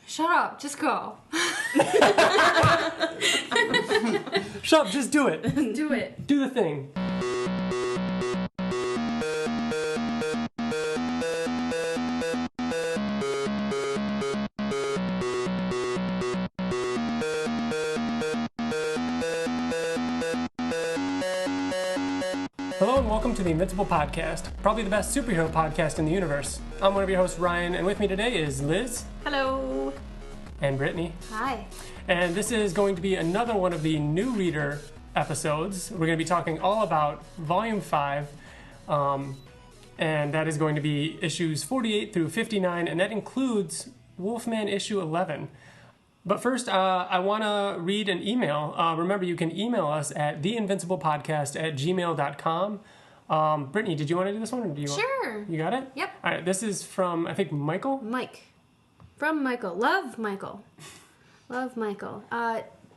Shut up. Just go. Shut up. Just do it. Do it. Do the thing. Hello and welcome to the Invincible Podcast, probably the best superhero podcast in the universe. I'm one of your hosts, Ryan, and with me today is Liz. Hello. And Brittany. Hi. And this is going to be another one of the new reader episodes. We're going to be talking all about Volume 5, and that is going to be issues 48 through 59, and that includes Wolfman issue 11. But first, I want to read an email. Remember, you can email us at theinvinciblepodcast@gmail.com. Brittany, did you want to do this one? Or do you Sure. You got it? Yep. All right, this is from, I think, Michael? Mike. From Michael. Love Michael. Love Michael.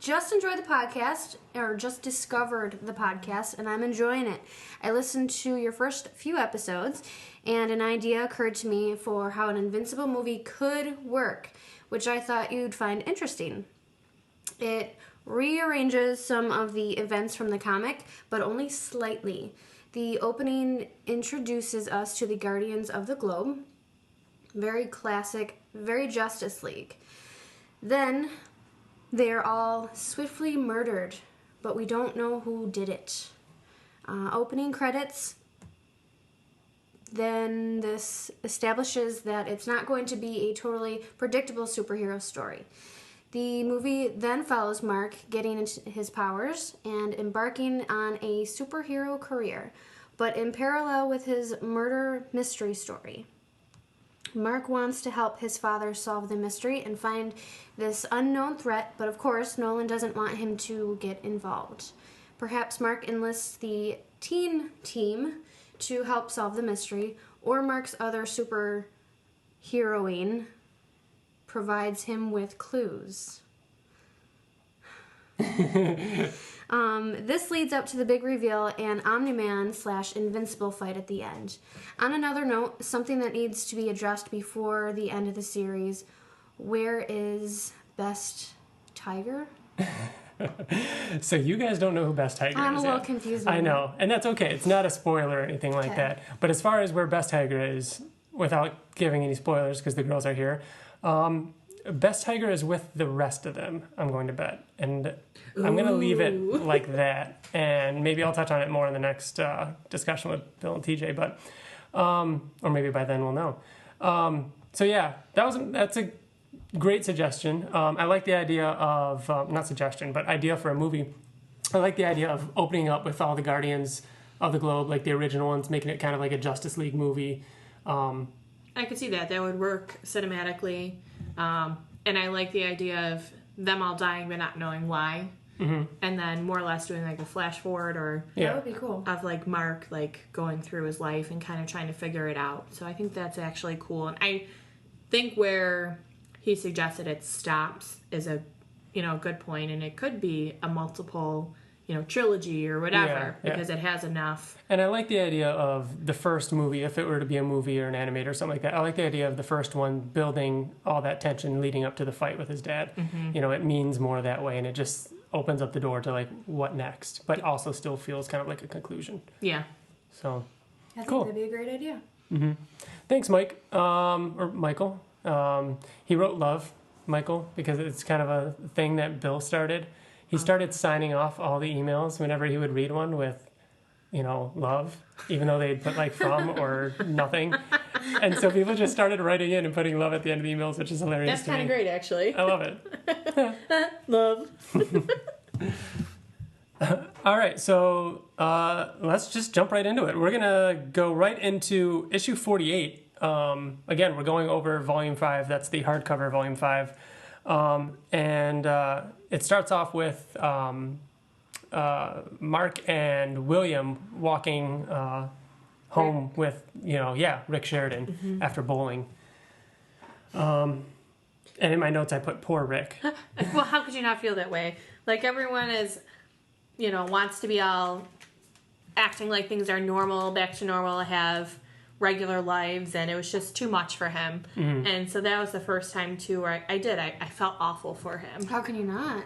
Just enjoyed the podcast, or just discovered the podcast, and I'm enjoying it. I listened to your first few episodes, and an idea occurred to me for how an Invincible movie could work, which I thought you'd find interesting. It rearranges some of the events from the comic, but only slightly. The opening introduces us to the Guardians of the Globe. Very classic, very Justice League. Then they're all swiftly murdered, but we don't know who did it. Opening credits. Then this establishes that it's not going to be a totally predictable superhero story. The movie then follows Mark getting into his powers and embarking on a superhero career, but in parallel with his murder mystery story. Mark wants to help his father solve the mystery and find this unknown threat, but of course Nolan doesn't want him to get involved. Perhaps Mark enlists the teen team to help solve the mystery, or Mark's other super heroine provides him with clues. This leads up to the big reveal and Omni-Man/Invincible fight at the end. On another note, something that needs to be addressed before the end of the series, where is Best Tiger? So you guys don't know who Best Tiger is I'm a little yet. confused. I know, and that's okay. It's not a spoiler or anything like that. But as far as where Best Tiger is, without giving any spoilers because the girls are here, Best Tiger is with the rest of them, I'm going to bet. And I'm going to leave it like that. And maybe I'll touch on it more in the next discussion with Bill and TJ, but or maybe by then we'll know. So yeah, that's a great suggestion. I like the idea of, not suggestion, but idea for a movie. I like the idea of opening up with all the Guardians of the Globe, like the original ones, making it kind of like a Justice League movie. I could see that. That would work cinematically. And I like the idea of them all dying but not knowing why. Mm-hmm. And then more or less doing like a flash forward or... Yeah. That would be cool. Of like Mark like going through his life and kind of trying to figure it out. So I think that's actually cool. And I think where he suggested it stops is a good point, and it could be a multiple trilogy or whatever, because it has enough. And I like the idea of the first movie, if it were to be a movie or an animator or something like that. I like the idea of the first one building all that tension leading up to the fight with his dad. Mm-hmm. It means more that way, and it just opens up the door to like what next, but also still feels kind of like a conclusion. Yeah. So I think cool. that'd be a great idea. Mm-hmm. Thanks, Mike, or Michael. He wrote Love, Michael, because it's kind of a thing that Bill started. He started signing off all the emails whenever he would read one with, love, even though they'd put like from or nothing. And so people just started writing in and putting love at the end of the emails, which is hilarious. That's kind of great, actually. I love it. Love. All right, so let's just jump right into it. We're going to go right into issue 48. Again, we're going over Volume 5. That's the hardcover Volume 5. And it starts off with Mark and William walking home with, Rick Sheridan after bowling. And in my notes I put, poor Rick. Well, how could you not feel that way? Like, everyone is, wants to be all acting like things are normal, back to normal, have regular lives, and it was just too much for him. And so that was the first time too where I felt awful for him. How can you not?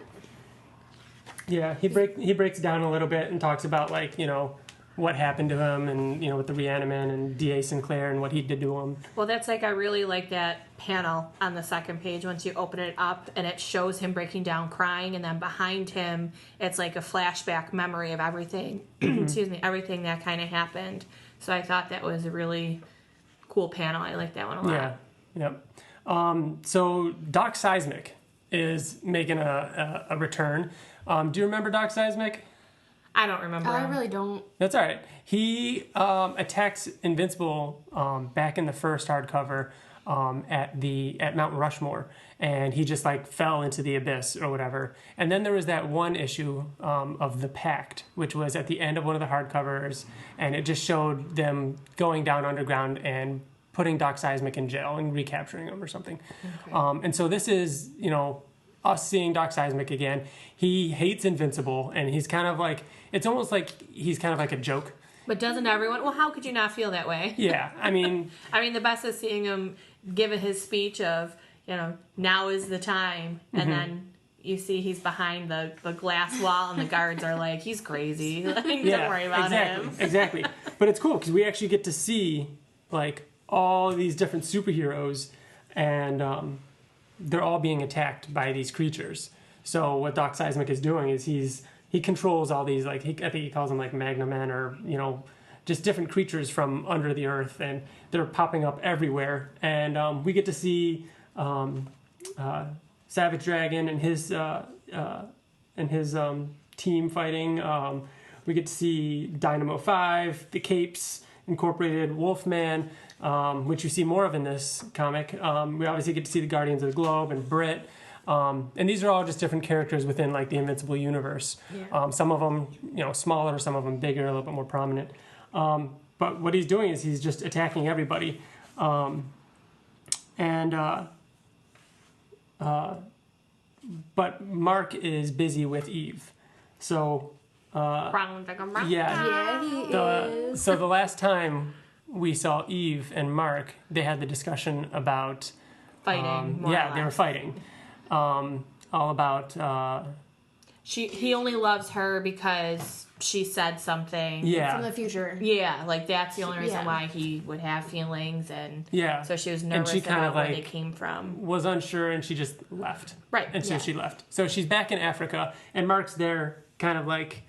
Yeah, he breaks down a little bit and talks about, like, you know, what happened to him, and, you know, with the Reaniman and D.A. Sinclair and what he did to him. Well, that's like, I really like that panel on the second page once you open it up and it shows him breaking down crying, and then behind him it's like a flashback memory of everything, everything that kind of happened. So I thought that was a really cool panel. I like that one a lot. Yeah, yep. So Doc Seismic is making a return. Do you remember Doc Seismic? I don't remember. I really don't. That's all right. He attacks Invincible back in the first hardcover at Mount Rushmore, and he just like fell into the abyss or whatever. And then there was that one issue of The Pact, which was at the end of one of the hardcovers, and it just showed them going down underground and putting Doc Seismic in jail and recapturing him or something. Okay. And so this is, you know, us seeing Doc Seismic again. He hates Invincible, and he's kind of like, it's almost like he's kind of like a joke. But doesn't everyone? Well, how could you not feel that way? Yeah, I mean... the best is seeing him give his speech of, you know, now is the time, and then you see he's behind the glass wall, and the guards are like, he's crazy. Like, don't worry about him. Exactly. But it's cool, because we actually get to see, like, all these different superheroes, and they're all being attacked by these creatures. So what Doc Seismic is doing is he controls all these, like, I think he calls them, like, Magnamen, or, you know, just different creatures from under the earth, and they're popping up everywhere. And we get to see Savage Dragon and his team fighting. We get to see Dynamo 5, the Capes, Incorporated, Wolfman, which you see more of in this comic. We obviously get to see the Guardians of the Globe and Brit. And these are all just different characters within, like, the Invincible universe. Yeah. Some of them, you know, smaller, some of them bigger, a little bit more prominent. But what he's doing is he's just attacking everybody. But Mark is busy with Eve. So, Yeah, he is. So the last time we saw Eve and Mark, they had the discussion about... Fighting, they were fighting. All about... He only loves her because she said something. Yeah. From the future. Yeah, like that's the only reason why he would have feelings, and so she was nervous and she kind about of, where like, they came from. Was unsure, and she just left. Right. And so she left. So she's back in Africa, and Mark's there kind of like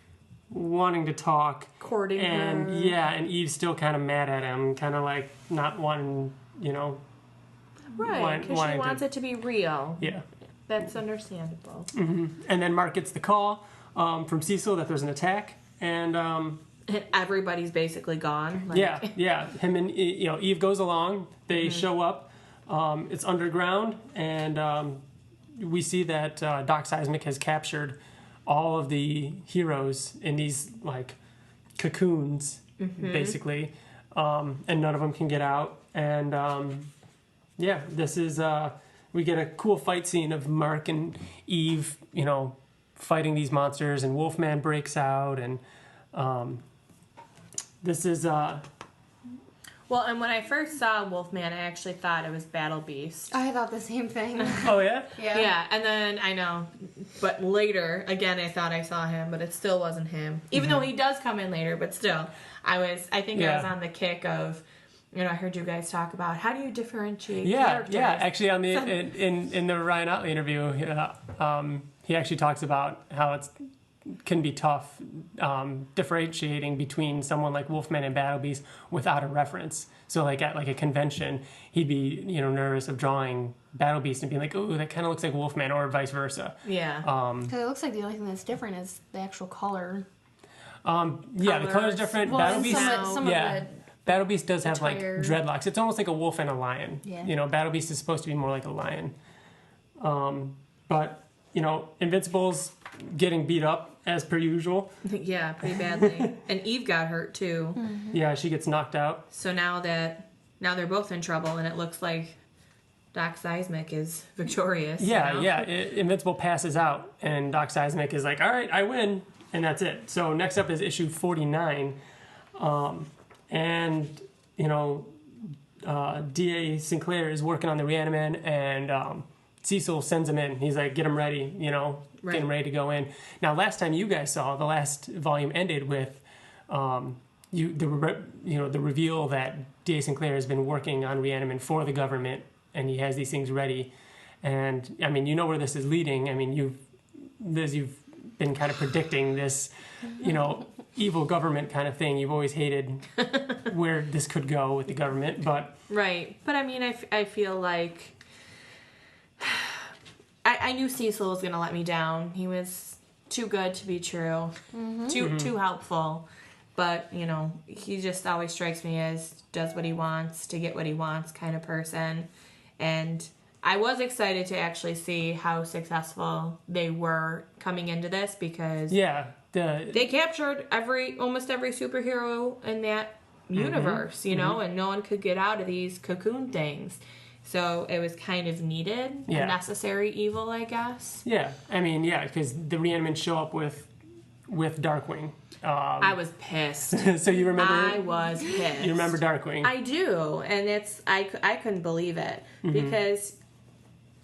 wanting to talk. Courting her. And Eve's still kind of mad at him, kind of like not wanting, you know. Right, because she wants it to be real. Yeah. That's understandable. Mm-hmm. And then Mark gets the call from Cecil that there's an attack, and everybody's basically gone. Like, yeah. Him and, you know, Eve goes along. They show up. It's underground, and we see that Doc Seismic has captured all of the heroes in these, like, cocoons, basically, and none of them can get out. And this is. We get a cool fight scene of Mark and Eve, you know, fighting these monsters, and Wolfman breaks out, and this is... Well, and when I first saw Wolfman, I actually thought it was Battle Beast. I thought the same thing. Oh, yeah? Yeah, and then, I know, but later, again, I thought I saw him, but it still wasn't him. Even though he does come in later, but still, I was on the kick of... You know, I heard you guys talk about how do you differentiate characters. Yeah. Actually, on the in the Ryan Ottley interview, he actually talks about how it can be tough differentiating between someone like Wolfman and Battle Beast without a reference. So, like at like a convention, he'd be, you know, nervous of drawing Battle Beast and being like, "Oh, that kind of looks like Wolfman," or vice versa. Yeah. Because it looks like the only thing that's different is the actual color. The color's different. Well, Battle Beast. Some of the Battle Beast does have, like, attire. dreadlocks. It's almost like a wolf and a lion. Yeah. You know, Battle Beast is supposed to be more like a lion. But, you know, Invincible's getting beat up, as per usual. Yeah, pretty badly. And Eve got hurt, too. Mm-hmm. Yeah, she gets knocked out. So now they're both in trouble, and it looks like Doc Seismic is victorious. Yeah. Invincible passes out, and Doc Seismic is like, all right, I win. And that's it. So next up is issue 49. And, you know, D.A. Sinclair is working on the Reaniman, and Cecil sends him in. He's like, get him ready, you know, get him ready to go in. Now, last time you guys saw, the last volume ended with the reveal that D.A. Sinclair has been working on Reaniman for the government, and he has these things ready. And, I mean, you know where this is leading. I mean, you've been kind of predicting this, you know, evil government kind of thing. You've always hated where this could go with the government, but... Right. But, I mean, I feel like... I knew Cecil was going to let me down. He was too good to be true. Too helpful. But, you know, he just always strikes me as does what he wants to get what he wants kind of person. And I was excited to actually see how successful they were coming into this because they captured almost every superhero in that universe, you know, and no one could get out of these cocoon things. So it was kind of needed, a necessary evil, I guess. Yeah, I mean, because the Reanimen show up with Darkwing. I was pissed. So you remember? I was pissed. You remember Darkwing? I do, and I couldn't believe it because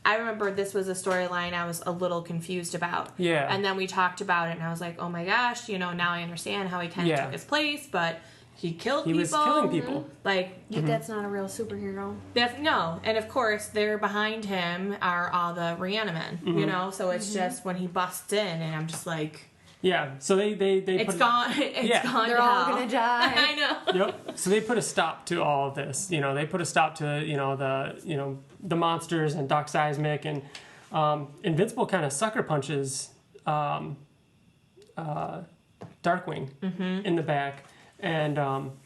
I remember this was a storyline I was a little confused about. Yeah. And then we talked about it, and I was like, oh my gosh, you know, now I understand how he kind of took his place, but he killed people. He was killing people. Like, that's not a real superhero. No, and of course, they're behind him are all the Reanimen, you know, so it's just when he busts in, and I'm just like... Yeah, so they it's gone. It's gone. They're all gonna die. I know. Yep. So they put a stop to all of this. You know, they put a stop to the monsters and Doc Seismic and Invincible kind of sucker punches Darkwing in the back, and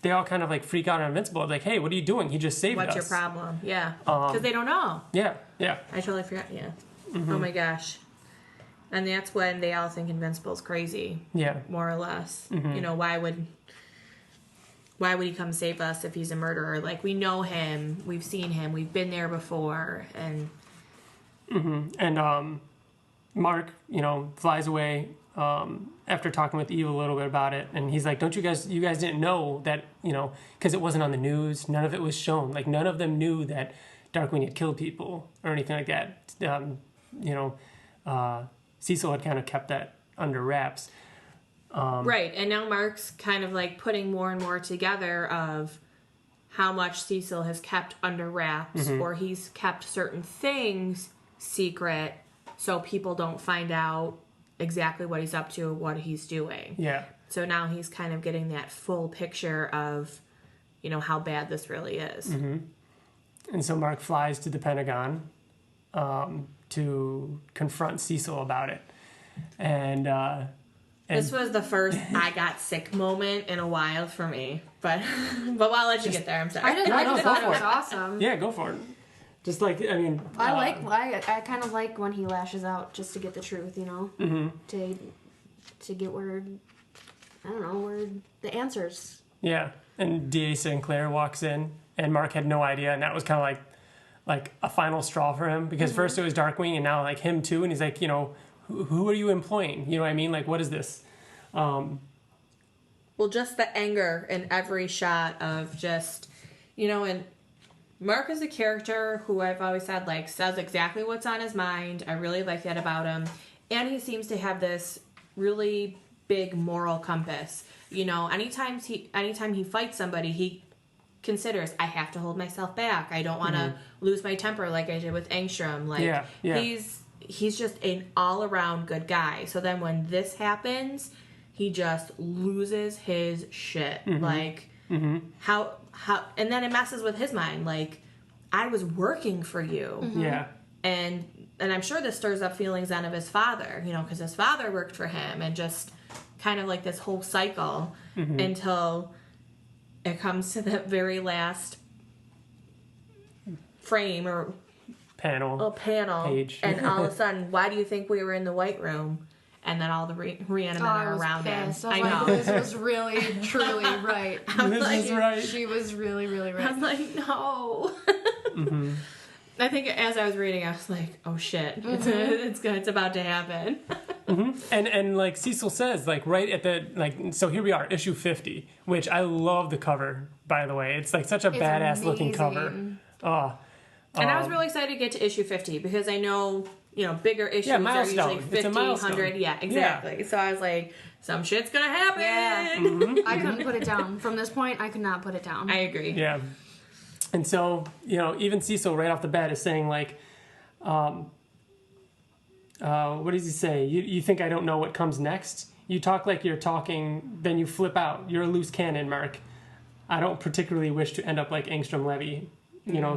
they all kind of like freak out on Invincible. Like, hey, what are you doing? He just saved us. What's your problem? Yeah, because they don't know. Yeah. I totally forgot. Yeah. Oh my gosh. And that's when they all think Invincible's crazy. Yeah. More or less. You know, why would he come save us if he's a murderer? Like, we know him. We've seen him. We've been there before. And... And Mark, you know, flies away after talking with Eve a little bit about it. And he's like, you guys didn't know that, you know, because it wasn't on the news. None of it was shown. Like, none of them knew that Darkwing had killed people or anything like that. Cecil had kind of kept that under wraps. Right, and now Mark's kind of like putting more and more together of how much Cecil has kept under wraps, or he's kept certain things secret so people don't find out exactly what he's up to or what he's doing. Yeah. So now he's kind of getting that full picture of, you know, how bad this really is. And so Mark flies to the Pentagon to confront Cecil about it. And this was the first I got sick moment in a while for me. But I'll let you get there. I'm sorry. I thought it was awesome. Yeah, go for it. Just like, I mean... I kind of like when he lashes out just to get the truth, you know? To get where the answers. Yeah, and D.A. Sinclair walks in, and Mark had no idea, and that was kind of like a final straw for him, because first it was Darkwing, and now like him too, and he's like, you know, who are you employing? You know what I mean? Like, what is this? Well, just the anger in every shot of just, you know, and Mark is a character who I've always said, like, says exactly what's on his mind. I really like that about him. And he seems to have this really big moral compass. You know, anytime he fights somebody, he considers, I have to hold myself back. I don't want to lose my temper like I did with Angstrom. Like, he's just an all-around good guy. So then when this happens, he just loses his shit. Like, how, and then it messes with his mind. Like, I was working for you. Yeah. And I'm sure this stirs up feelings then of his father, you know, because his father worked for him, and just kind of like this whole cycle until it comes to the very last frame or panel page. And all of a sudden, why do you think we were in the White Room? And then all the Reanimen are around him. I know. Liz was really, truly right. Liz was right. She was really, really right. I'm like, no. I think as I was reading, I was like, oh shit, it's about to happen. And like Cecil says, like right at the so here we are, issue 50, which I love the cover, by the way. It's like such a badass looking cover. Oh. And I was really excited to get to issue 50 because I know, bigger issues are usually 50, 100. Yeah, exactly. Yeah. So I was like, some shit's going to happen. Yeah. I couldn't put it down. From this point, I could not put it down. I agree. Yeah. And so, even Cecil right off the bat is saying like, what does he say? You think I don't know what comes next? You talk like you're talking, then you flip out. You're a loose cannon, Mark. I don't particularly wish to end up like Angstrom Levy.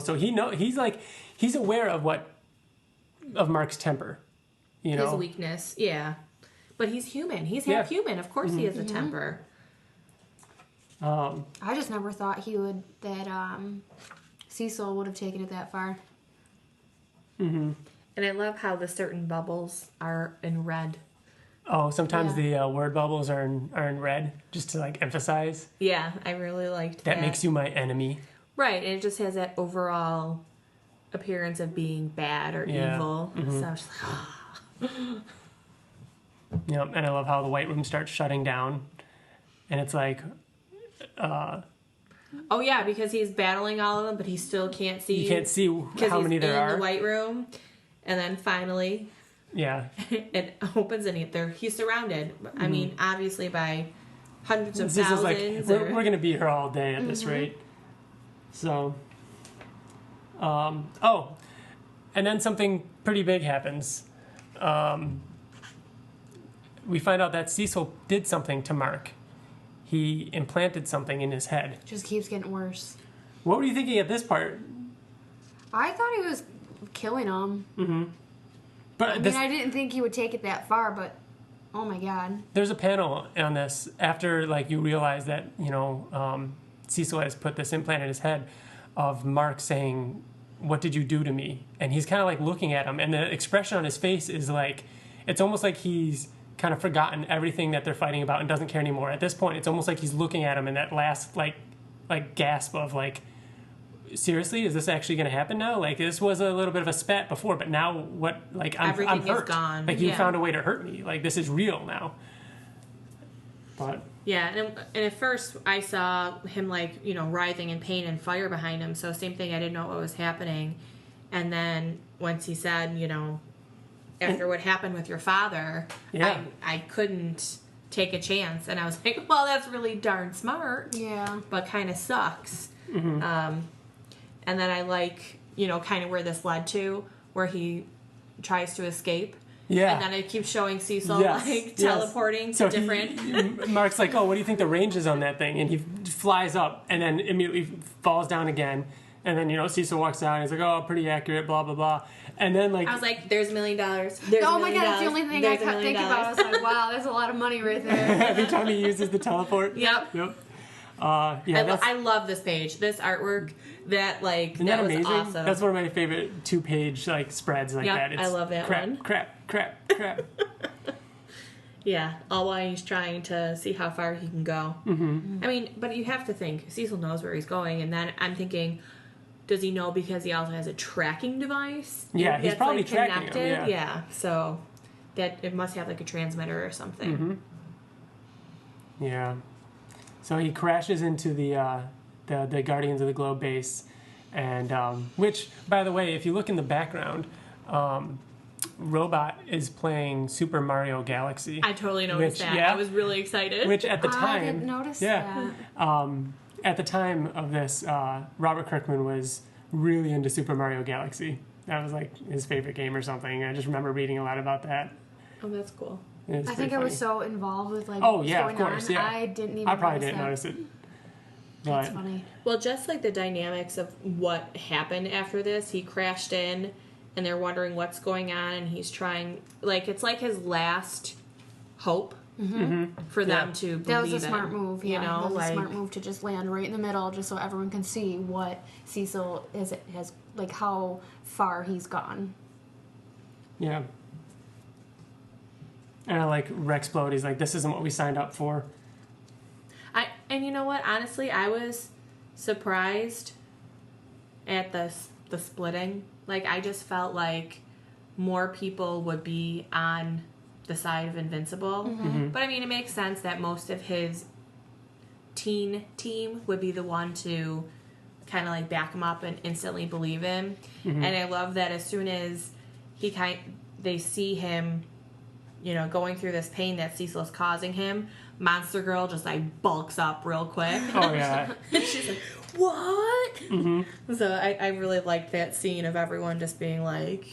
So he's aware of Mark's temper, his weakness, yeah, but he's human. He's half human. Of course, he has a temper. I just never thought Cecil would have taken it that far. And I love how the certain bubbles are in red. Oh, sometimes the word bubbles are in red, just to like emphasize. Yeah, I really liked that. That makes you my enemy. Right, and it just has that overall appearance of being bad or evil. So I was like, Yep, and I love how the White Room starts shutting down, and it's like, oh yeah, because he's battling all of them, but he still can't see. You can't see how many there are in the White Room, and then finally, it opens and he's surrounded. I mean, obviously by hundreds of thousands. Is like we're gonna be here all day at this rate. So, and then something pretty big happens. We find out that Cecil did something to Mark. He implanted something in his head. Just keeps getting worse. What were you thinking at this part? I thought he was killing him. Mm-hmm. But I didn't think he would take it that far, but oh my god. There's a panel on this after you realize that, Cecil has put this implant in his head of Mark saying, "What did you do to me?" And he's kind of like looking at him, and the expression on his face is like, it's almost like he's kind of forgotten everything that they're fighting about and doesn't care anymore. At this point, it's almost like he's looking at him in that last like gasp of like, seriously, is this actually going to happen now? Like, this was a little bit of a spat before, but now what? Like, I'm hurt. Is gone. Like, you found a way to hurt me. Like, this is real now. But yeah, and at first I saw him writhing in pain and fire behind him. So same thing, I didn't know what was happening. And then once he said, after what happened with your father, I couldn't take a chance. And I was like, well, that's really darn smart. Yeah. But kind of sucks. Mm-hmm. And then I like, kind of where this led to, where he tries to escape. Yeah. And then it keeps showing Cecil teleporting to different. Mark's like, oh, what do you think the range is on that thing? And he flies up and then immediately falls down again. And then, Cecil walks down and he's like, oh, pretty accurate, blah, blah, blah. And then I was like, there's $1 million. There's oh my god, that's the only thing I kept thinking about. I was like, wow, that's a lot of money right there. Every time he uses the teleport. Yep. I love this page, this artwork. That Isn't that was amazing? Awesome. That's one of my favorite 2-page spreads like that. It's I love that one. Crap. Yeah, all while he's trying to see how far he can go. Mm-hmm. I mean, but you have to think Cecil knows where he's going, and then I'm thinking, does he know because he also has a tracking device? Yeah, he's probably tracking him. Yeah, so that it must have a transmitter or something. Mm-hmm. Yeah. So he crashes into the Guardians of the Globe base, and which, by the way, if you look in the background, Robot is playing Super Mario Galaxy. I totally noticed that. Yeah, I was really excited. Which at the time, I didn't notice that. At the time of this, Robert Kirkman was really into Super Mario Galaxy. That was his favorite game or something. I just remember reading a lot about that. Oh, that's cool. I think I was so involved with oh yeah, of course, on, yeah. I didn't even. I probably didn't notice it. That's funny. Well, just the dynamics of what happened after this, he crashed in, and they're wondering what's going on, and he's trying. It's his last hope for them to believe that was a smart move. Yeah, that was a smart move to just land right in the middle, just so everyone can see what Cecil has how far he's gone. Yeah. And I like Rexplode. He's like, this isn't what we signed up for. And you know what? Honestly, I was surprised at the splitting. I just felt like more people would be on the side of Invincible. But I mean, it makes sense that most of his teen team would be the one to kind of like back him up and instantly believe him. And I love that as soon as they see him, you know, going through this pain that Cecil's causing him, Monster Girl just like bulks up real quick. Oh yeah. She's like, what? So I really liked that scene of everyone just being like,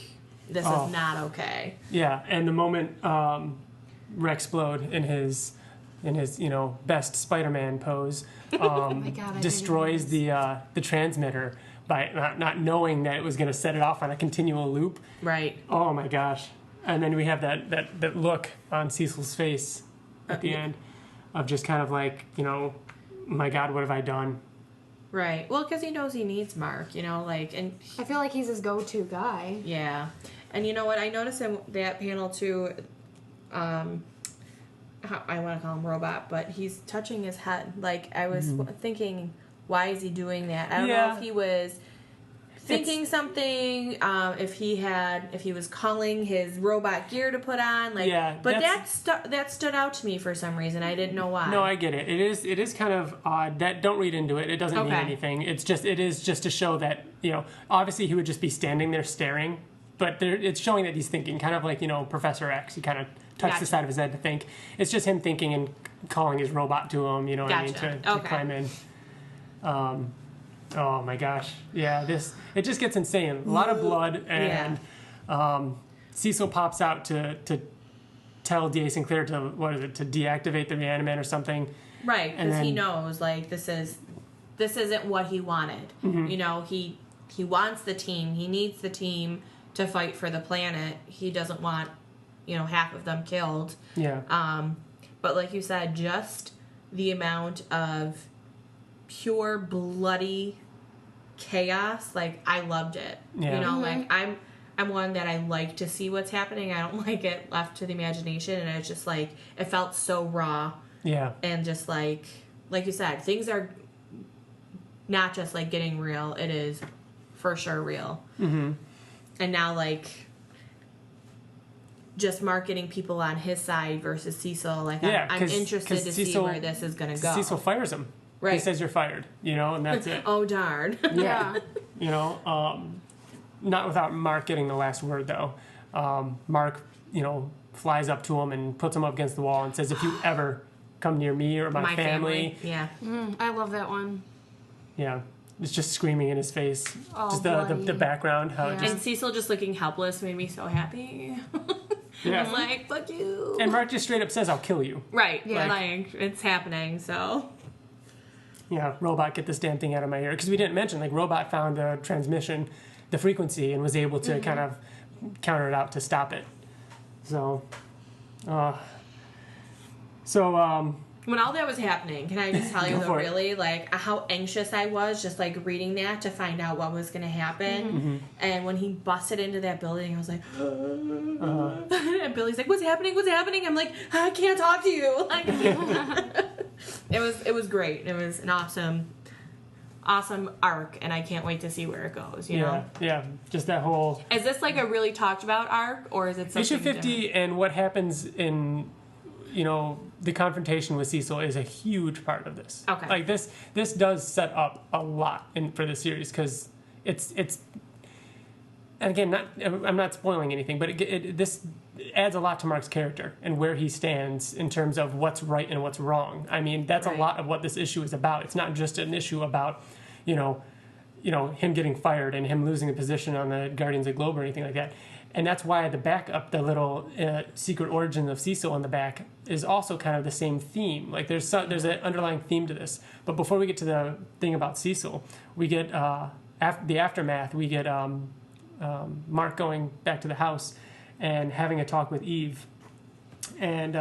this is not okay. Yeah, and the moment Rexplode in his you know best Spider-Man pose destroys the transmitter by not knowing that it was going to set it off on a continual loop. Right. Oh my gosh! And then we have that look on Cecil's face at the end of just kind of like, you know, my God, what have I done? Right. Well, because he knows he needs Mark, you know, like, and I feel like he's his go-to guy. yeah. And you know what? I noticed in that panel too. I want to call him Robot, but he's touching his head. Like, I was thinking, why is he doing that? I don't know if he was thinking something, if he was calling his robot gear to put on, like, but that stood out to me for some reason. I didn't know why. No, I get it. It is kind of odd. That don't read into it. It doesn't mean anything. It is just to show that, you know, obviously he would just be standing there staring, but it's showing that he's thinking, kind of like, you know, Professor X. He kind of touched the side of his head to think. It's just him thinking and calling his robot to him, you know what I mean, to climb in. Oh my gosh. Yeah, it just gets insane. A lot of blood, and Cecil pops out to tell D.A. Sinclair to deactivate the reanimate or something. Right, because he knows, like, this isn't what he wanted. You know, he wants the team. He needs the team to fight for the planet. He doesn't want, you know, half of them killed. Yeah. But like you said, just the amount of pure bloody chaos, like, I loved it. Yeah. You know, like, I'm one that I like to see what's happening. I don't like it left to the imagination, and it's just like, it felt so raw. Yeah. And just like you said, things are not just like getting real, it is for sure real. And now, like, just marketing people on his side versus Cecil, like, I'm interested to see where this is going to go. Cecil fires him. Right. He says you're fired, you know, and that's it. Oh, darn. Yeah. You know, not without Mark getting the last word, though. Mark, you know, flies up to him and puts him up against the wall and says, if you ever come near me or my family. Yeah. I love that one. Yeah. It's just screaming in his face. Oh, just the background. How it just, and Cecil just looking helpless made me so happy. I was like, fuck you. And Mark just straight up says, I'll kill you. Right. Yeah. Like, it's happening, so. Yeah, Robot, get this damn thing out of my ear. Because we didn't mention, like, Robot found the transmission, the frequency, and was able to kind of counter it out to stop it. So, when all that was happening, can I just tell you, though, really, like, how anxious I was just, like, reading that to find out what was going to happen. And when he busted into that building, I was like, and Billy's like, what's happening? What's happening? I'm like, I can't talk to you. Like, it was great. It was an awesome arc, and I can't wait to see where it goes, you know? Yeah, just that whole... Is this, like, a really talked about arc, or is it something Issue 50 different? And what happens in, you know, the confrontation with Cecil is a huge part of this. Okay. Like, this does set up a lot for the series, because it's... And again, I'm not spoiling anything, but this adds a lot to Mark's character and where he stands in terms of what's right and what's wrong. I mean, that's a lot of what this issue is about. It's not just an issue about, you know, him getting fired and him losing a position on the Guardians of the Globe or anything like that. And that's why the backup, the little secret origin of Cecil on the back, is also kind of the same theme. Like, there's an underlying theme to this. But before we get to the thing about Cecil, we get the aftermath. We get Mark going back to the house and having a talk with Eve. And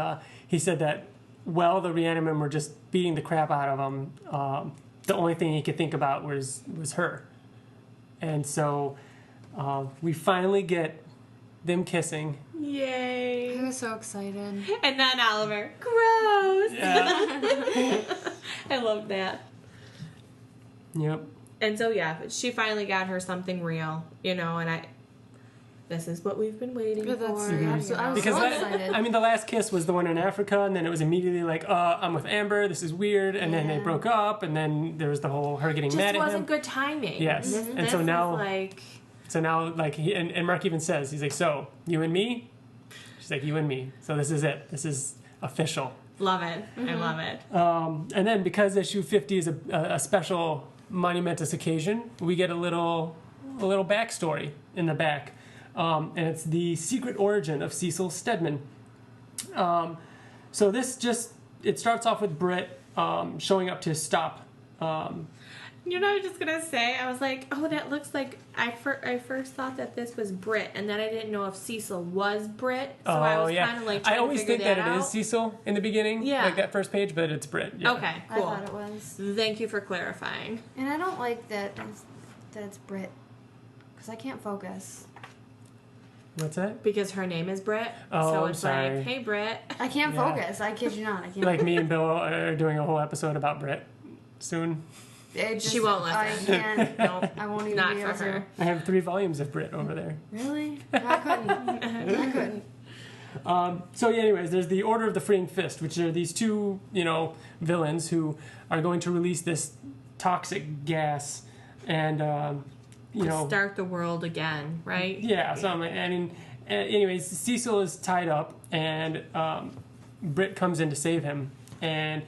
he said that, well, the Reanimen were just beating the crap out of him. The only thing he could think about was her. And so we finally get them kissing. Yay. I was so excited. And then Oliver, gross. Yeah. I loved that. Yep. And so, yeah, she finally got her something real, you know, and this is what we've been waiting Yeah, that's- for. yeah, so I was Because so that, excited. I mean, the last kiss was the one in Africa, and then it was immediately like, I'm with Amber. This is weird, and then they Yeah. broke up, and then there was the whole her getting Just mad at wasn't him. good timing. Yes. This, And this so is now- like So now, like, and Mark even says, he's like, so you and me. She's like, you and me. So this is it. This is official. love it. Mm-hmm. I love it. And then because issue 50 is a special monumentous occasion, we get a little backstory in the back. And it's the secret origin of Cecil Stedman. So this it starts off with Britt showing up to stop. You know what I was just gonna say? I was like, oh, that looks like I first thought that this was Britt, and then I didn't know if Cecil was Britt. So I was kind of like trying I always to figure think that that it out. is Cecil in the beginning, Yeah. like that first page, but it's Britt. Yeah. Okay, I cool. thought it was. Thank you for clarifying. And I don't like that it's Brit. Because I can't focus. What's that? Because her name is Britt. Oh, so I'm it's sorry. like, hey, Britt. I can't Yeah. focus. I kid you not. I can't. Like me and Bill are doing a whole episode about Britt soon. It just, She won't I listen. can't. Nope. I won't even Not be for able her. I have 3 volumes of Britt over there. Really? I couldn't. I couldn't. So yeah, anyways, there's the Order of the Freeing Fist, which are these 2, villains who are going to release this toxic gas, and Start the world again, right? yeah. So anyways, Cecil is tied up, and Britt comes in to save him, and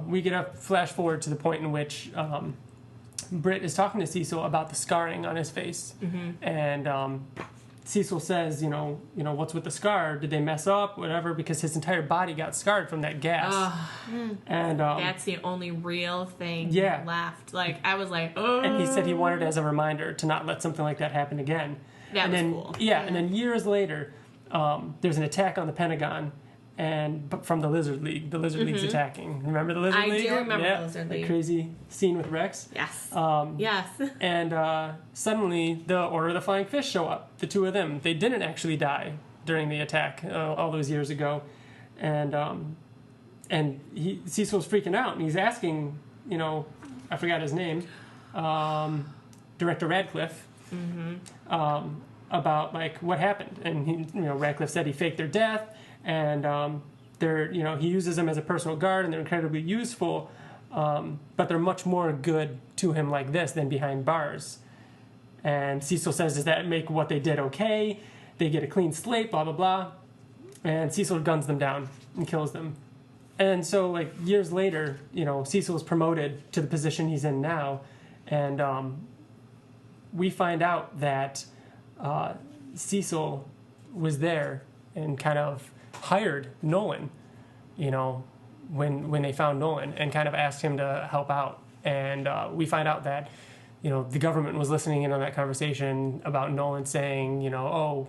we get a flash forward to the point in which Britt is talking to Cecil about the scarring on his face, and Cecil says, what's with the scar? Did they mess up? Whatever, because his entire body got scarred from that gas. And That's the only real thing Yeah. left. Like, I was like, oh. and he said he wanted it as a reminder to not let something like that happen again. That and was then, cool. Yeah, and then years later, there's an attack on the Pentagon, but from the Lizard League. The Lizard League's attacking. Remember the Lizard I League? do remember Yeah, the Lizard the League. crazy scene with Rex. Yes. Um, yes. And suddenly, the Order of the Flying Fish show up. The 2 of them. They didn't actually die during the attack all those years ago, and Cecil's freaking out, and he's asking, I forgot his name, Director Radcliffe, about like what happened, and Radcliffe said he faked their death, and he uses them as a personal guard, and they're incredibly useful, but they're much more good to him like this than behind bars. And Cecil says, does that make what they did okay? They get a clean slate, blah, blah, blah. And Cecil guns them down and kills them. And so, like, years later, Cecil is promoted to the position he's in now. And we find out that Cecil was there and kind of hired Nolan, when they found Nolan, and kind of asked him to help out. And we find out that the government was listening in on that conversation about Nolan saying,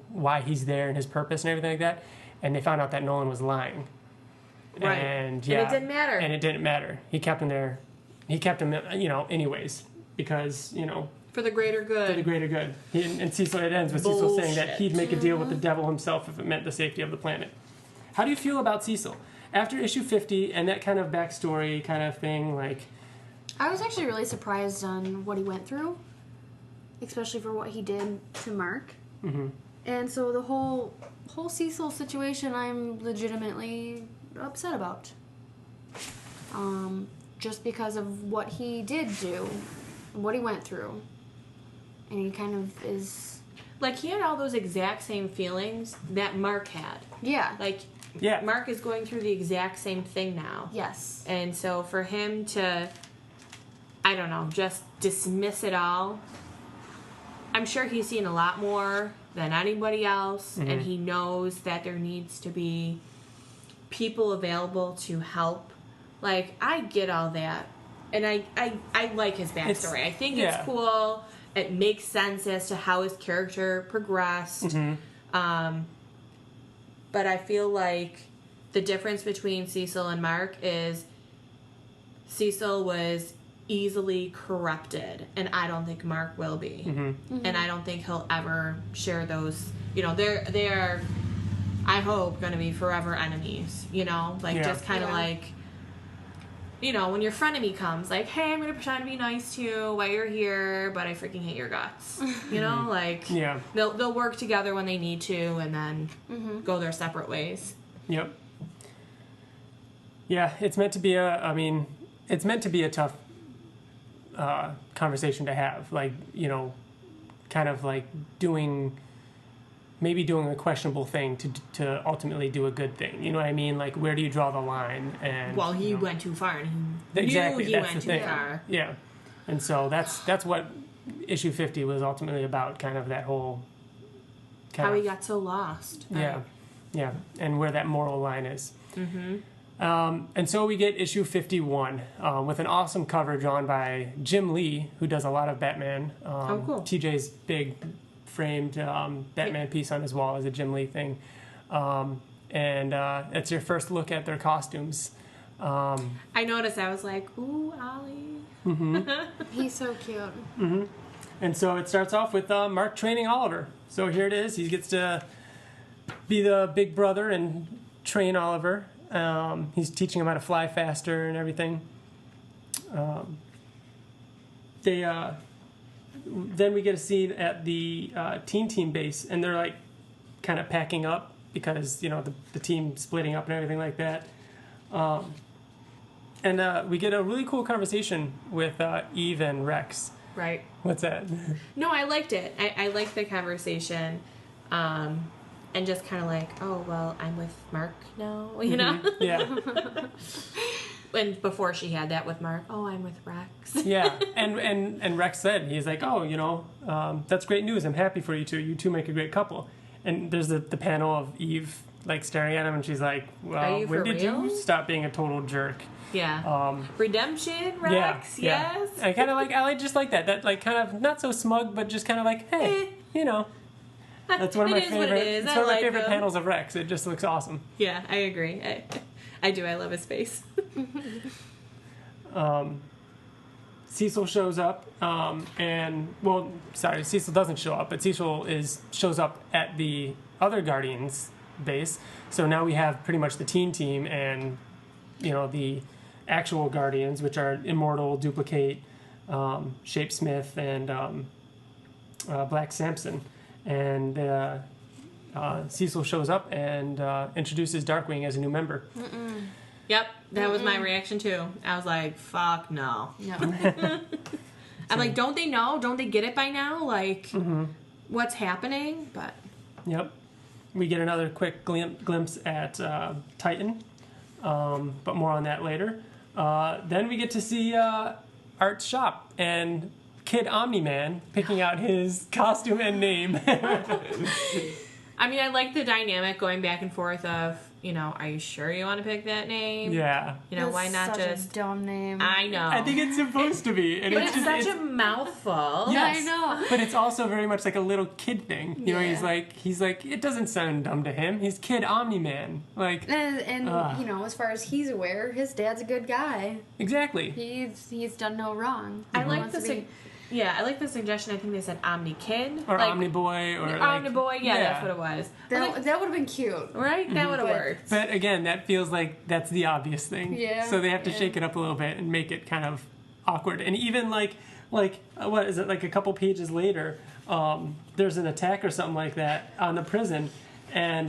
why he's there and his purpose and everything like that. And they found out that Nolan was lying. Right. And And it didn't matter. And it didn't matter. He kept him there. He kept him, anyways, because, For the greater good. for the greater good. And Cecil, it ends with Cecil saying that Bullshit. he'd make a deal with the devil himself if it meant the safety of the planet. How do you feel about Cecil? After issue 50 and that kind of backstory kind of thing, like... I was actually really surprised on what he went through, especially for what he did to Mark. Mm-hmm. And so the whole Cecil situation, I'm legitimately upset about. Just because of what he did do, and what he went through, and he kind of is. Like, he had all those exact same feelings that Mark had. Yeah. Like, Yeah. Mark is going through the exact same thing now. Yes. And so for him to, I don't know, just dismiss it all, I'm sure he's seen a lot more than anybody else, and he knows that there needs to be people available to help. Like, I get all that, and I like his backstory. I think it's cool. It makes sense as to how his character progressed. But I feel like the difference between Cecil and Mark is Cecil was easily corrupted, and I don't think Mark will be. And I don't think he'll ever share those. They're I hope, going to be forever enemies. Like, just kind of like, when your frenemy comes, like, hey, I'm going to pretend to be nice to you while you're here, but I freaking hate your guts. Like, yeah. They'll work together when they need to and then go their separate ways. Yep. Yeah, it's meant to be a tough conversation to have. Like, kind of like doing a questionable thing to ultimately do a good thing. You know what I mean? Like, where do you draw the line? And well, he went too far, and he exactly, knew he that's went the too thing. far. Yeah, and so that's what issue 50 was ultimately about. Kind of that whole how he got so lost. Yeah, yeah, and where that moral line is. Mm-hmm. And so we get issue 51 with an awesome cover drawn by Jim Lee, who does a lot of Batman. Cool. TJ's big framed Batman piece on his wall is a Jim Lee thing. And it's your first look at their costumes. I noticed. I was like, ooh, Ollie. Mm-hmm. He's so cute. Mm-hmm. And so it starts off with Mark training Oliver. So here it is. He gets to be the big brother and train Oliver. He's teaching him how to fly faster and everything. Then we get a scene at the teen team base, and they're like kind of packing up because the team splitting up and everything like that. And we get a really cool conversation with Eve and Rex. Right. What's that? No, I liked it. I liked the conversation. And just kind of like, oh, well, I'm with Mark now, Mm-hmm. Yeah. And before she had that with Mark, oh, I'm with Rex. Yeah. And Rex said, he's like, oh, that's great news. I'm happy for you two. You two make a great couple. And there's the panel of Eve, like, staring at him, and she's like, well, when did you stop being a total jerk? Yeah. Redemption, Rex, yeah, yes. Yeah. I just like that. That, like, kind of, not so smug, but just kind of like, hey, That's one of my favorite. It's one of my favorite panels of Rex. It just looks awesome. Yeah, I agree. I do. I love his face. Cecil shows up, Cecil doesn't show up, but Cecil shows up at the other Guardians base. So now we have pretty much the teen team and the actual Guardians, which are Immortal, Duplicate, Shapesmith, and Black Samson. And Cecil shows up and introduces Darkwing as a new member. Mm-mm. Yep, that was my reaction too. I was like, fuck no. I'm like, don't they know? Don't they get it by now? Like, what's happening? But yep. We get another quick glimpse at Titan, but more on that later. Then we get to see Art's shop and Kid Omni-Man picking out his costume and name. I mean, I like the dynamic going back and forth of, are you sure you want to pick that name? Yeah. That's why not such just a dumb name? I know. I think it's supposed to be. And but it's such a mouthful. Yes, I know. But it's also very much like a little kid thing. He's like, it doesn't sound dumb to him. He's Kid Omni-Man. Like, and as far as he's aware, his dad's a good guy. Exactly. He's done no wrong. I like the I like the suggestion. I think they said Omni Kid or Omni Boy or Omni Boy. Yeah, that's what it was. That would have been cute, right? That would have worked. But again, that feels like that's the obvious thing. Yeah. So they have to shake it up a little bit and make it kind of awkward. And even like what is it, like a couple pages later, there's an attack or something like that on the prison, and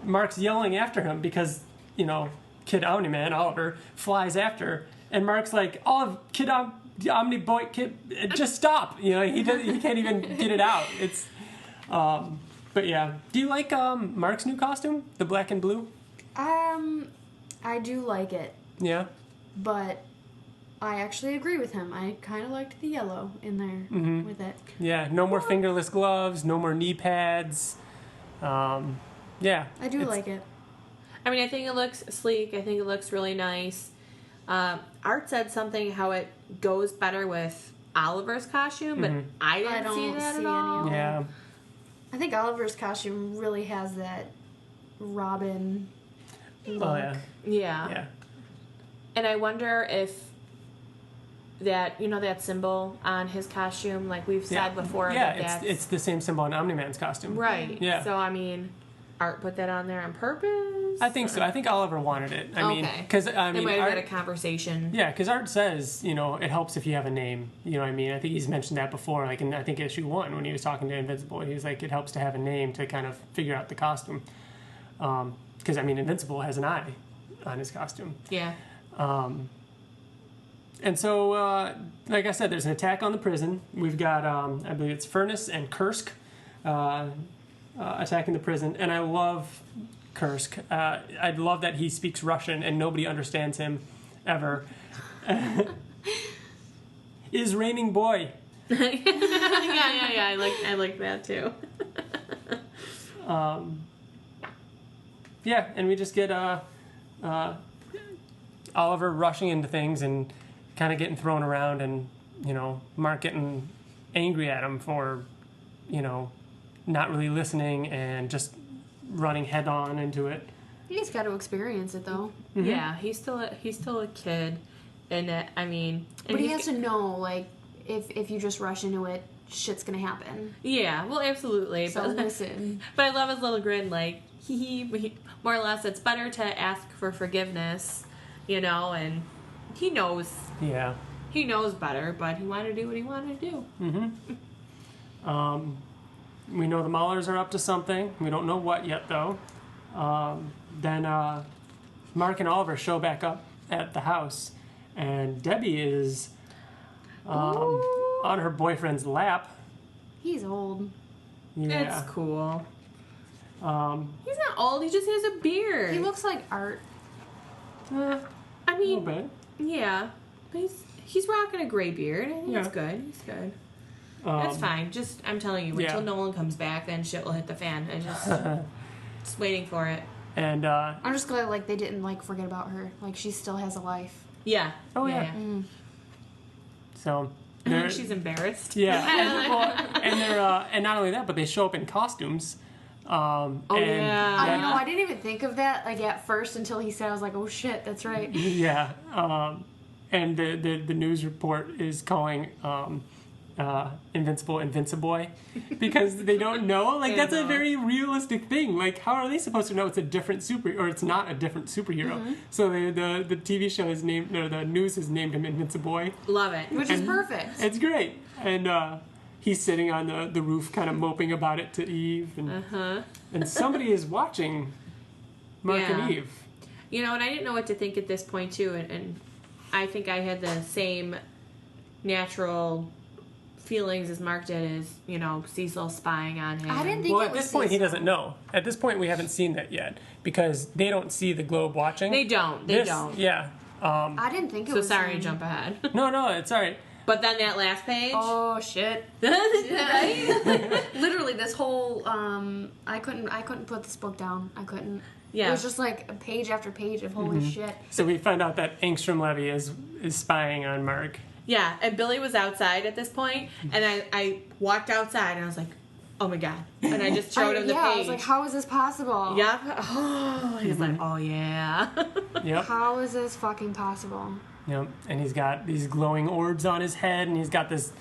Mark's yelling after him because Kid Omni-Man Oliver flies after, and Mark's like, Omni Boy, kid, just stop! He can't even get it out. It's, but yeah. Do you like Mark's new costume, the black and blue? I do like it. Yeah. But I actually agree with him. I kind of liked the yellow in there with it. Yeah. No more fingerless gloves. No more knee pads. Yeah. I do like it. I mean, I think it looks sleek. I think it looks really nice. Art said something how it goes better with Oliver's costume, but I didn't see that at all. Yeah. I think Oliver's costume really has that Robin look. Oh, yeah. Yeah. And I wonder if that, that symbol on his costume, like we've said before. Yeah, it's the same symbol on Omni-Man's costume. Right. Yeah. So, I mean, Art put that on there on purpose. this? I think so. I think Oliver wanted it. I mean, because they might have had a conversation. Yeah, because Art says, it helps if you have a name. You know what I mean? I think he's mentioned that before, like in, I think, issue 1 when he was talking to Invincible. He was like, it helps to have a name to kind of figure out the costume. Because, Invincible has an eye on his costume. Yeah. And so, like I said, there's an attack on the prison. We've got, I believe it's Furnace and Kursk attacking the prison. And I love Kursk. I love that he speaks Russian and nobody understands him ever. Is raining boy. yeah. I like that too. Yeah, and we just get Oliver rushing into things and kind of getting thrown around, and Mark getting angry at him for not really listening and just running head on into it. He's got to experience it though. Mm-hmm. Yeah, he's still a kid, and but he has to know, like, if you just rush into it, shit's gonna happen. Yeah, well, absolutely. So listen. But I love his little grin, like he more or less, it's better to ask for forgiveness, and he knows. Yeah. He knows better, but he wanted to do what he wanted to do. Mm-hmm. We know the Maulers are up to something. We don't know what yet, though. Then Mark and Oliver show back up at the house, and Debbie is on her boyfriend's lap. He's old. Yeah. It's cool. He's not old. He just has a beard. He looks like Art. A little bit. Yeah. But he's rocking a gray beard. I think Yeah. it's good. He's good. That's fine. Just, I'm telling you, until Nolan comes back, then shit will hit the fan. I just waiting for it. And I'm just glad, like, they didn't, like, forget about her. Like, she still has a life. Yeah. Oh, yeah. Mm. So she's embarrassed. Yeah. And not only that, but they show up in costumes. I didn't even think of that, like, at first until he said, I was like, oh shit, that's right. Yeah. And the news report is calling Invincible because they don't know. Like, that's a very realistic thing. Like, how are they supposed to know it's a different or it's not a different superhero? Mm-hmm. So the TV show is named, or the news has named him Invincible. Love it. Which is perfect. It's great. And he's sitting on the roof kind of moping about it to Eve. And somebody is watching Mark and Eve. And I didn't know what to think at this point, too. And I think I had the same natural feelings as Mark did, as Cecil spying on him. I didn't think at this point he doesn't know. At this point we haven't seen that yet because they don't see the globe watching. They don't. Yeah. I didn't think it was. So sorry to jump ahead. No, it's all right. But then that last page. Oh shit! Right? Literally, this whole I couldn't put this book down. I couldn't. Yeah. It was just like page after page of holy shit. So we find out that Angstrom Levy is spying on Mark. Yeah, and Billy was outside at this point, and I walked outside, and I was like, oh my god. And I just showed him the page. I was like, how is this possible? Yep. Oh, he's like, oh yeah. Yep. How is this fucking possible? Yep. And he's got these glowing orbs on his head, and he's got this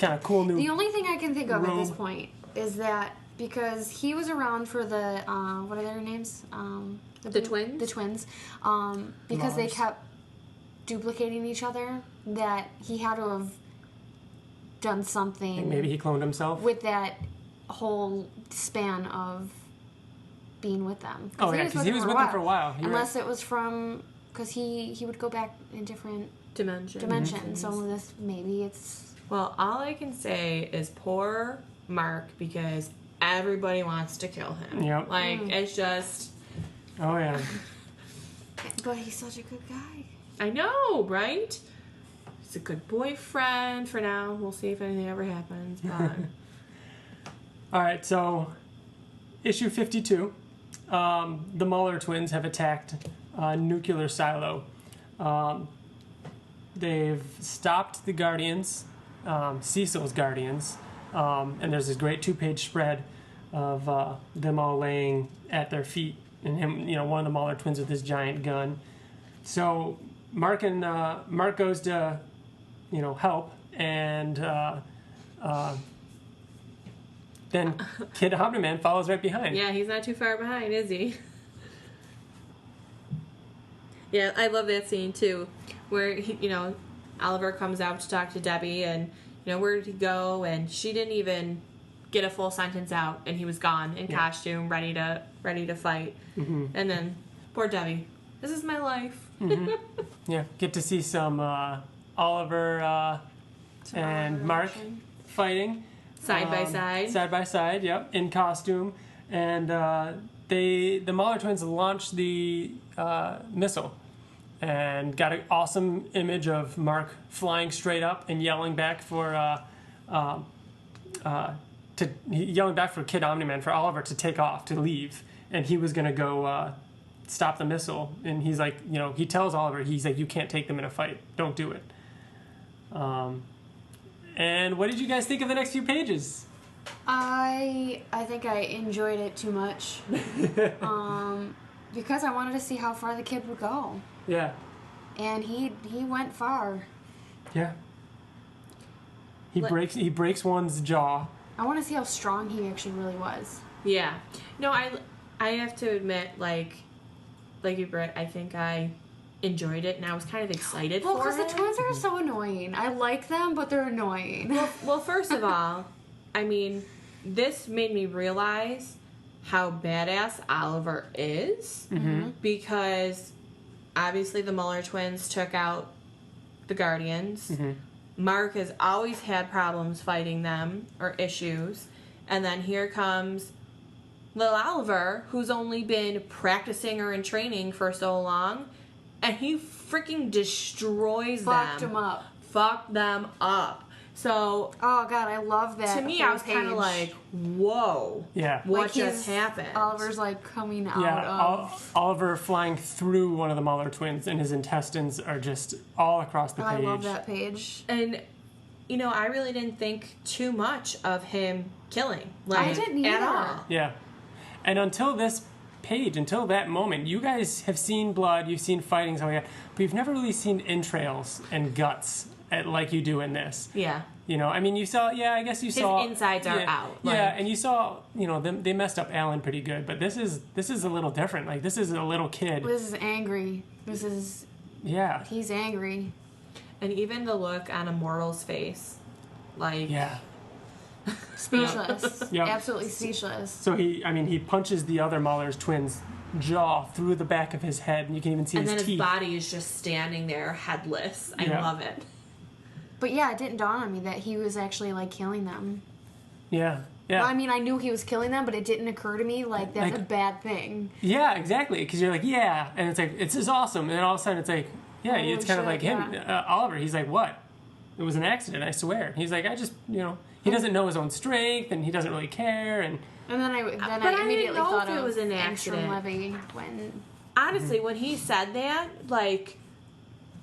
kind of cool new The only thing I can think of robe. at this point is that because he was around for the, what are their names? The twins? The twins. Because they kept duplicating each other, that he had to have done something. And maybe he cloned himself with that whole span of being with them. Oh yeah, because he was with them for a while. Unless it was from, because he would go back in different dimensions. Mm-hmm. So this maybe it's. Well, all I can say is poor Mark, because everybody wants to kill him. Yep. Like it's just. Oh yeah. But he's such a good guy. I know, right? He's a good boyfriend for now. We'll see if anything ever happens. But all right, so issue 52. The Muller twins have attacked a nuclear silo. They've stopped the Guardians, Cecil's Guardians, and there's this great 2-page spread of them all laying at their feet, and him, one of the Muller twins with this giant gun. So Mark goes to, help, and then Kid Omni-Man follows right behind. yeah, he's not too far behind, is he? Yeah, I love that scene too, where Oliver comes out to talk to Debbie, and where did he go? And she didn't even get a full sentence out, and he was gone in costume, ready to fight. Mm-hmm. And then poor Debbie, this is my life. Mm-hmm. Yeah, get to see some Oliver and Mark fighting side by side. Side by side, yep, in costume, and the Mauler twins launched the missile. And got an awesome image of Mark flying straight up and yelling back for Kid Omni-Man, for Oliver to take off, to leave, and he was gonna go stop the missile. And he's like, he tells Oliver, he's like, you can't take them in a fight. Don't do it. And what did you guys think of the next few pages? I think I enjoyed it too much. Because I wanted to see how far the kid would go. Yeah. And he went far. Yeah. He breaks one's jaw. I want to see how strong he actually really was. Yeah. No, I have to admit, like you, Britt, I think I enjoyed it, and I was kind of excited for it. Well, because the twins are so annoying. I like them, but they're annoying. Well, first of all, I mean, this made me realize how badass Oliver is, because obviously the Muller twins took out the Guardians. Mm-hmm. Mark has always had problems fighting them, or issues, and then here comes little Oliver, who's only been practicing or in training for so long, and he freaking destroys Fucked them. them up. Fucked them up. So, oh god, I love that. To me, I was kind of like, "Whoa, yeah, what like just happened?" Oliver's like coming out of Oliver flying through one of the Muller twins, and his intestines are just all across the page. I love that page. And I really didn't think too much of him killing. I didn't either. At all. Yeah, and until this page, until that moment, you guys have seen blood, you've seen fighting, something like that, but you've never really seen entrails and guts like you do in this. Yeah. I mean, you saw, I guess you saw... His insides are out. Yeah, and you saw, they messed up Alan pretty good, but this is a little different. Like, this is a little kid. This is angry. This is... Yeah. He's angry. And even the look on Immortal's face, like... Yeah. Speechless. Yep. Absolutely speechless. So he punches the other Muller's twins' jaw through the back of his head, and you can even see his teeth. And then his body is just standing there, headless. I love it. But yeah, it didn't dawn on me that he was actually, like, killing them. Yeah, yeah. Well, I mean, I knew he was killing them, but it didn't occur to me, like, that's a bad thing. Yeah, exactly. Because you're like, yeah. And it's like, it's just awesome. And then all of a sudden it's like, yeah, Holy it's kind of like him. yeah. Oliver, he's like, what? It was an accident, I swear. He's like, I just, he doesn't know his own strength, and he doesn't really care. And then I immediately thought it was an accident. Levy when... Honestly, when he said that, like,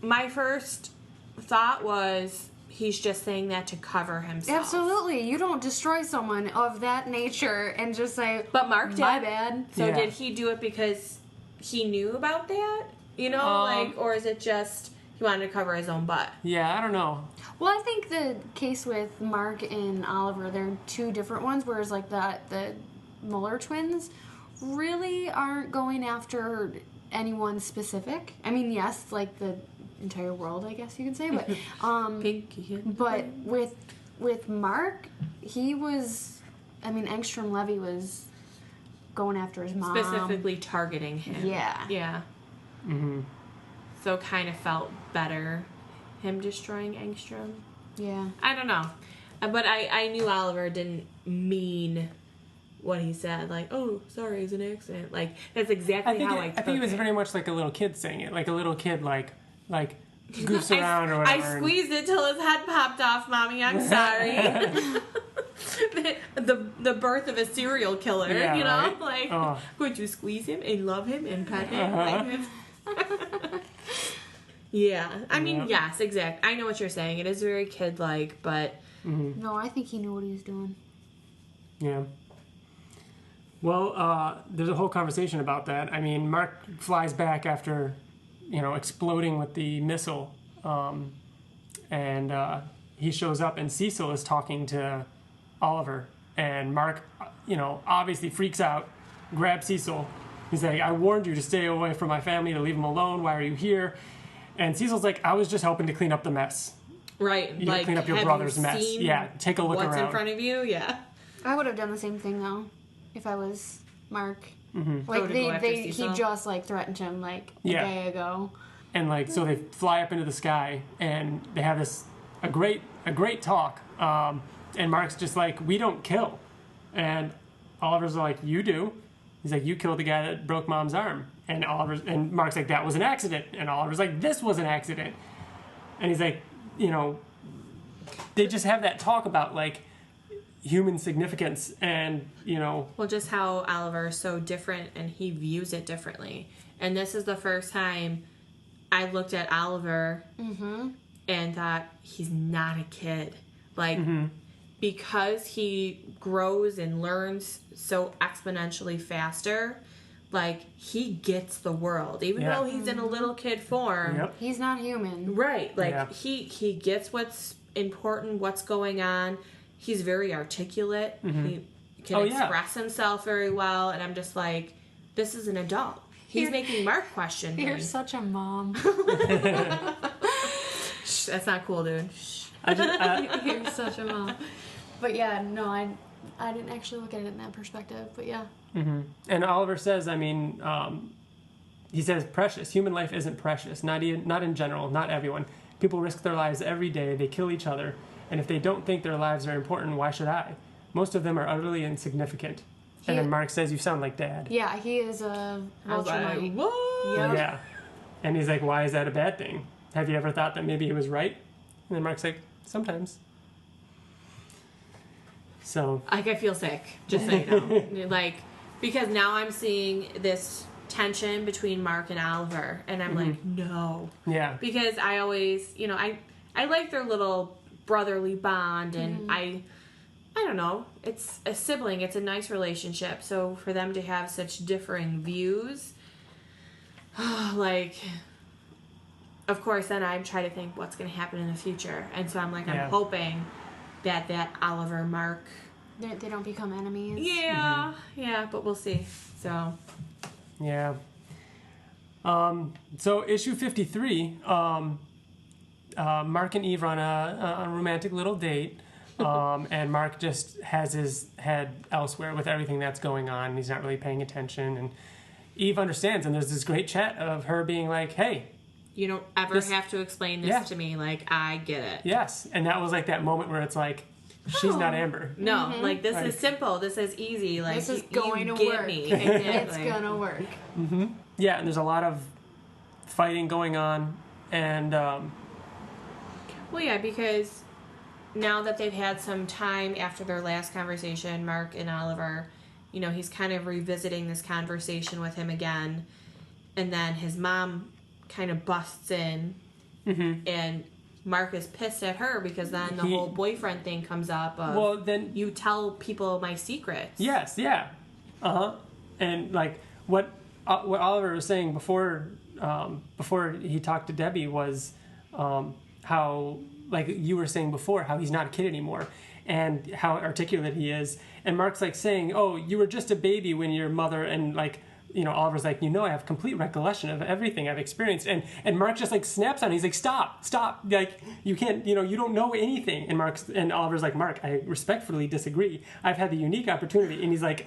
my first thought was he's just saying that to cover himself. Absolutely. You don't destroy someone of that nature and just say, but Mark did. My bad. So did he do it because he knew about that? Or is it just he wanted to cover his own butt? Yeah, I don't know. Well, I think the case with Mark and Oliver, they're two different ones, whereas like the Muller twins really aren't going after anyone specific. I mean, yes, like the entire world, I guess you can say, but but with Mark, he was, I mean, Engstrom Levy was going after his mom, specifically targeting him. Yeah. Mm-hmm. So kind of felt better him destroying Engstrom. Yeah, I don't know, but I knew Oliver didn't mean what he said, like, oh, sorry, it's an accident. Like, that's exactly how I took it. I think it was very much like a little kid saying it, like a little kid like goofs around or whatever. I squeezed it till his head popped off, Mommy. I'm sorry. the birth of a serial killer, right? Like, would you squeeze him and love him and pet him? Yeah. I mean, yes, exact. I know what you're saying. It is very kid-like, but... Mm-hmm. No, I think he knew what he was doing. Yeah. Well, there's a whole conversation about that. I mean, Mark flies back after, exploding with the missile, and he shows up, and Cecil is talking to Oliver, and Mark, obviously freaks out, grabs Cecil, He's like, I warned you to stay away from my family, to leave them alone. Why are you here? And Cecil's like, I was just helping to clean up the mess. Right. You like, clean up your brother's mess. Yeah, take a look what's around. in front of you? Yeah. I would have done the same thing, though, if I was Mark. Mm-hmm. Like, he just, like, threatened him, like, a day ago. And, like, so they fly up into the sky, and they have a great talk. And Mark's just like, we don't kill. And Oliver's like, you do. He's like, you killed the guy that broke Mom's arm. And Mark's like, that was an accident. And Oliver's like, this was an accident. And he's like, you know, they just have that talk about, like, human significance and, you know. Well, just how Oliver is so different and he views it differently. And this is the first time I looked at Oliver and thought, he's not a kid. Like, because he grows and learns so exponentially faster, like, he gets the world. Even though he's in a little kid form. He's not human. Right. Like, he gets what's important, what's going on. He's very articulate. He can express himself very well. And I'm just like, this is an adult. He's making Mark question You're things. such a mom. Shh, that's not cool, dude. You're such a mom. But yeah, no, I didn't actually look at it in that perspective. But yeah. And Oliver says, I mean, he says, precious. Human life isn't precious. Not in general. Not everyone. People risk their lives every day. They kill each other. And if they don't think their lives are important, why should I? Most of them are utterly insignificant. And then Mark says, you sound like Dad. Yeah, he is a Like, what? Yep. Yeah. And he's like, why is that a bad thing? Have you ever thought that maybe he was right? And then Mark's like, sometimes. So. Like, I feel sick, just so you know. Like, because now I'm seeing this tension between Mark and Oliver. And I'm like, no. Yeah. Because I always, you know, I like their little brotherly bond. And I don't know. It's a sibling. It's a nice relationship. So for them to have such differing views, like, of course, then I try to think what's going to happen in the future. And so I'm like, I'm hoping that Oliver, Mark... They don't become enemies. Yeah, yeah, but we'll see. So... Yeah. So issue 53, Mark and Eve are on a romantic little date. And Mark just has his head elsewhere with everything that's going on. He's not really paying attention. And Eve understands. And there's this great chat of her being like, hey. You don't ever have to explain this to me. Like, I get it. Yes. And that was like that moment where it's like, she's not Amber. No, like, this is simple. This is easy. Like, this is going to work. Me. Exactly. It's going to work. Yeah, and there's a lot of fighting going on. And, well, yeah, because... Now that they've had some time after their last conversation, Mark and Oliver, you know, he's kind of revisiting this conversation with him again. And then his mom kind of busts in. And Mark is pissed at her because then the whole boyfriend thing comes up. Well, then... You tell people my secrets. Yes, yeah. And, like, what Oliver was saying before he talked to Debbie was how... Like you were saying before, how he's not a kid anymore and how articulate he is. And Mark's like saying, oh, you were just a baby when your mother and like, you know, Oliver's like, you know, I have complete recollection of everything I've experienced. And Mark just like snaps on it. He's like, stop. Like you can't, you know, you don't know anything. And Oliver's like, Mark, I respectfully disagree. I've had the unique opportunity. And he's like,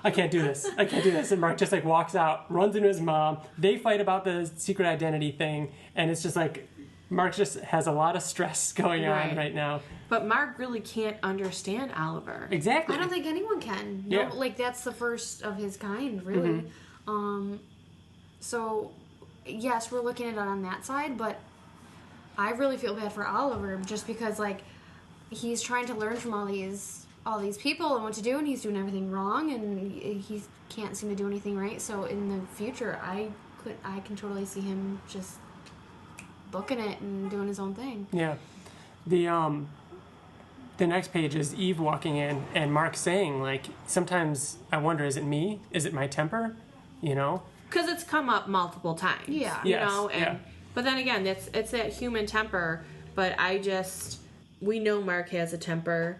I can't do this. And Mark just like walks out, runs into his mom. They fight about the secret identity thing. And it's just like, Mark just has a lot of stress going on right now. But Mark really can't understand Oliver. Exactly. I don't think anyone can. No, like, that's the first of his kind, really. So, yes, we're looking at it on that side, but I really feel bad for Oliver just because, like, he's trying to learn from all these people and what to do, and he's doing everything wrong, and he can't seem to do anything right. So in the future, I can totally see him just booking it and doing his own thing. Yeah. The next page is Eve walking in and Mark saying, like, sometimes I wonder, is it me? Is it my temper? You know? Because it's come up multiple times. Yeah. You know? And, but then again, it's that human temper. But we know Mark has a temper,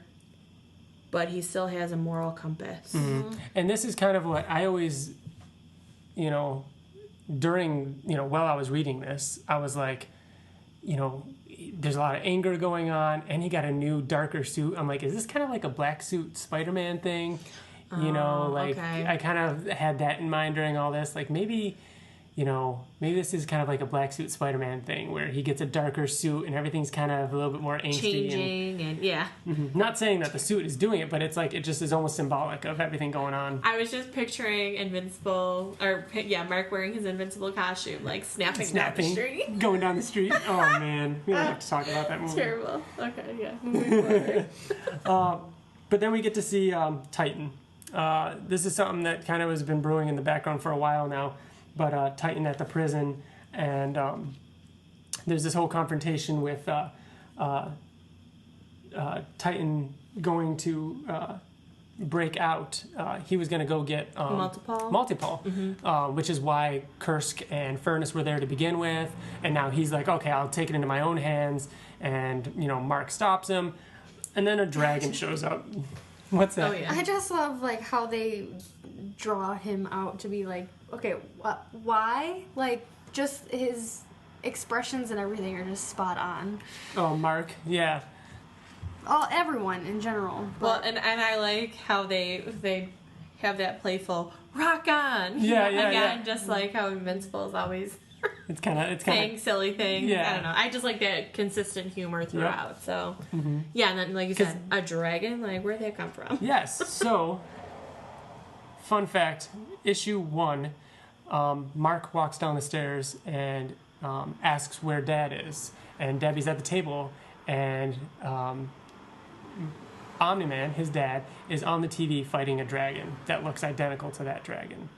but he still has a moral compass. And this is kind of what I always during, while I was reading this, I was like, there's a lot of anger going on, and he got a new darker suit. I'm like, is this kind of like a black suit Spider-Man thing? Okay. I kind of had that in mind during all this. Like maybe this is kind of like a black suit Spider-Man thing where he gets a darker suit and everything's kind of a little bit more angsty. Changing and yeah. Mm-hmm. Not saying that the suit is doing it, but it's like it just is almost symbolic of everything going on. I was just picturing Mark wearing his Invincible costume, like snapping down the street. Going down the street. Oh man, we don't have to talk about that movie. Terrible. Okay, yeah. Moving forward. But then we get to see Titan. This is something that kind of has been brewing in the background for a while now. But Titan at the prison, and there's this whole confrontation with Titan going to break out. He was going to go get Multipole, which is why Kursk and Furnace were there to begin with, and now he's like, okay, I'll take it into my own hands, and Mark stops him, and then a dragon shows up. What's that? Oh, yeah. I just love like how they draw him out to be like, okay, why? Like, just his expressions and everything are just spot on. Oh, Mark, yeah. Everyone in general. Well, and I like how they have that playful rock on. Yeah. Just like how Invincible is always It's kind of saying silly things. Yeah. I don't know. I just like that consistent humor throughout. Yep. So yeah, and then like you said, a dragon. Like where'd that come from? Yes. So, fun fact: issue 1, Mark walks down the stairs and asks where Dad is, and Debbie's at the table, and Omni-Man, his dad, is on the TV fighting a dragon that looks identical to that dragon.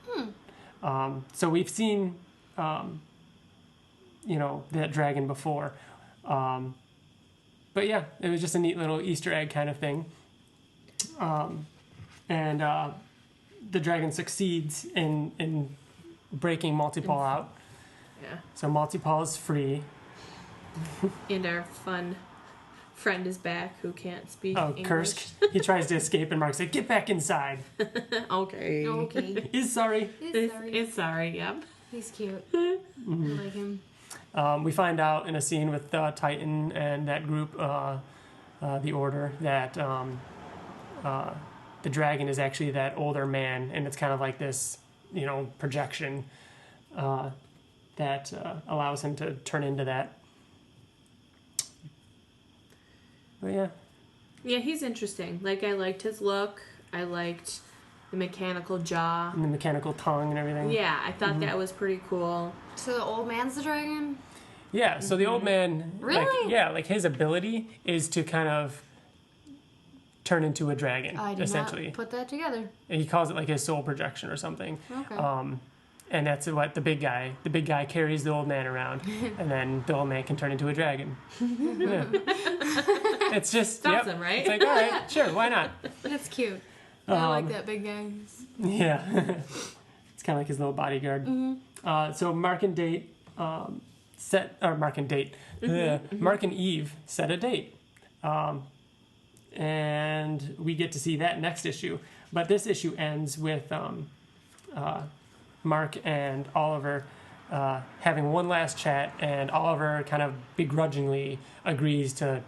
So we've seen, that dragon before. But yeah, it was just a neat little Easter egg kind of thing. And the dragon succeeds in breaking Multipole out. Yeah. So Multipole is free. And our fun friend is back who can't speak English. Kursk. He tries to escape, and Mark's like, "Get back inside." Okay. He's sorry. It's sorry. Yep. He's cute. I like him. We find out in a scene with Titan and that group, the Order, that the dragon is actually that older man, and it's kind of like this, projection that allows him to turn into that. But yeah. Yeah, he's interesting. Like, I liked his look. I liked the mechanical jaw. And the mechanical tongue and everything. Yeah, I thought that was pretty cool. So the old man's the dragon? Yeah, so the old man... Really? Like his ability is to kind of turn into a dragon, I did essentially. not put that together. And he calls it like his soul projection or something. Okay. And that's what the big guy carries the old man around, and then the old man can turn into a dragon. Yeah. It's just... It's awesome, right? It's like, all right, sure, why not? That's cute. I like that big guy. Yeah. It's kind of like his little bodyguard. So Mark and Eve set a date. And we get to see that next issue. But this issue ends with Mark and Oliver having one last chat, and Oliver kind of begrudgingly agrees to,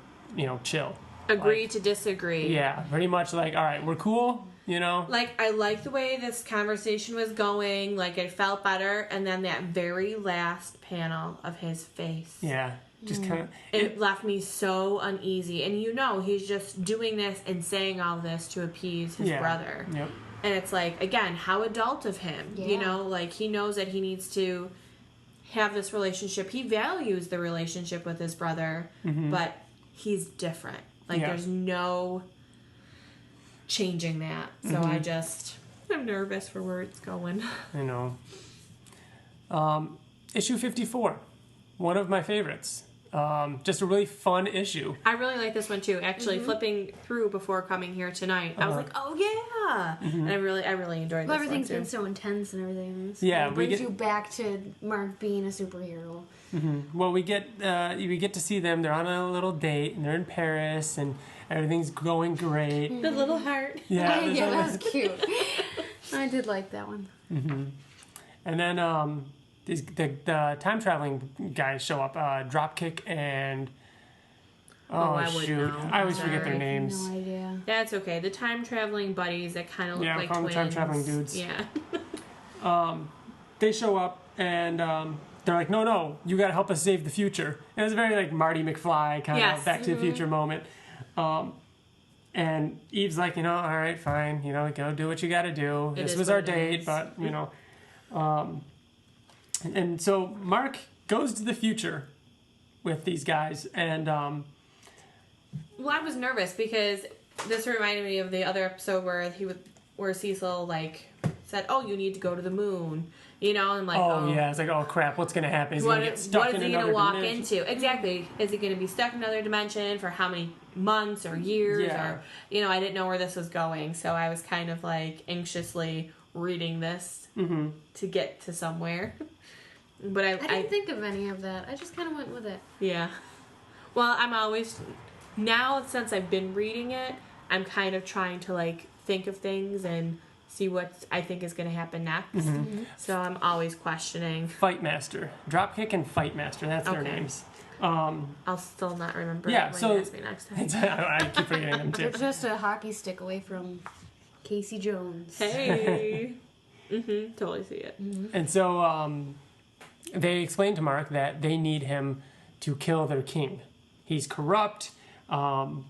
chill. Agree to disagree. Yeah, pretty much like, all right, we're cool, Like, I like the way this conversation was going. Like, it felt better. And then that very last panel of his face. Yeah, just kind of... It left me so uneasy. And he's just doing this and saying all this to appease his brother. Yep. And it's like, again, how adult of him. Yeah. Like, he knows that he needs to have this relationship. He values the relationship with his brother, but he's different. Like, there's no changing that. So I'm nervous for where it's going. I know. Issue 54, one of my favorites. Just a really fun issue. I really like this one too. Actually, flipping through before coming here tonight, I was like, "Oh yeah!" And I really enjoyed this. Everything's one too. been so intense and everything. Yeah, it brings you back to Mark being a superhero. Well, we get to see them. They're on a little date, and they're in Paris, and everything's going great. The little heart. Yeah, that was cute. I did like that one. And then the time traveling guys show up. Dropkick and I wouldn't know. I always forget their names. No idea. That's okay. The time traveling buddies that kind of look like twins. the time traveling dudes. Yeah. They show up and they're like, no, you got to help us save the future. And it was a very like Marty McFly kind of Back to the Future moment. And Eve's like, all right, fine, go do what you got to do. This was our date, but and so Mark goes to the future with these guys, and Well, I was nervous because this reminded me of the other episode where Cecil like said, "Oh, you need to go to the moon," and like, it's like, oh crap, what's gonna happen? He's gonna get stuck in another dimension. What is he gonna walk into? Exactly. Is he gonna be stuck in another dimension for how many months or years? Yeah. Or I didn't know where this was going, so I was kind of like anxiously reading this to get to somewhere. But I didn't think of any of that. I just kind of went with it. Yeah. Well, I'm always now since I've been reading it, I'm kind of trying to like think of things and see what I think is going to happen next. So I'm always questioning. Fight Master, Dropkick, and Fight Master. That's their names. I'll still not remember. Yeah. when So you ask me next time. I keep forgetting them too. They're just a hockey stick away from Casey Jones. Hey. Totally see it. And so they explain to Mark that they need him to kill their king. He's corrupt, and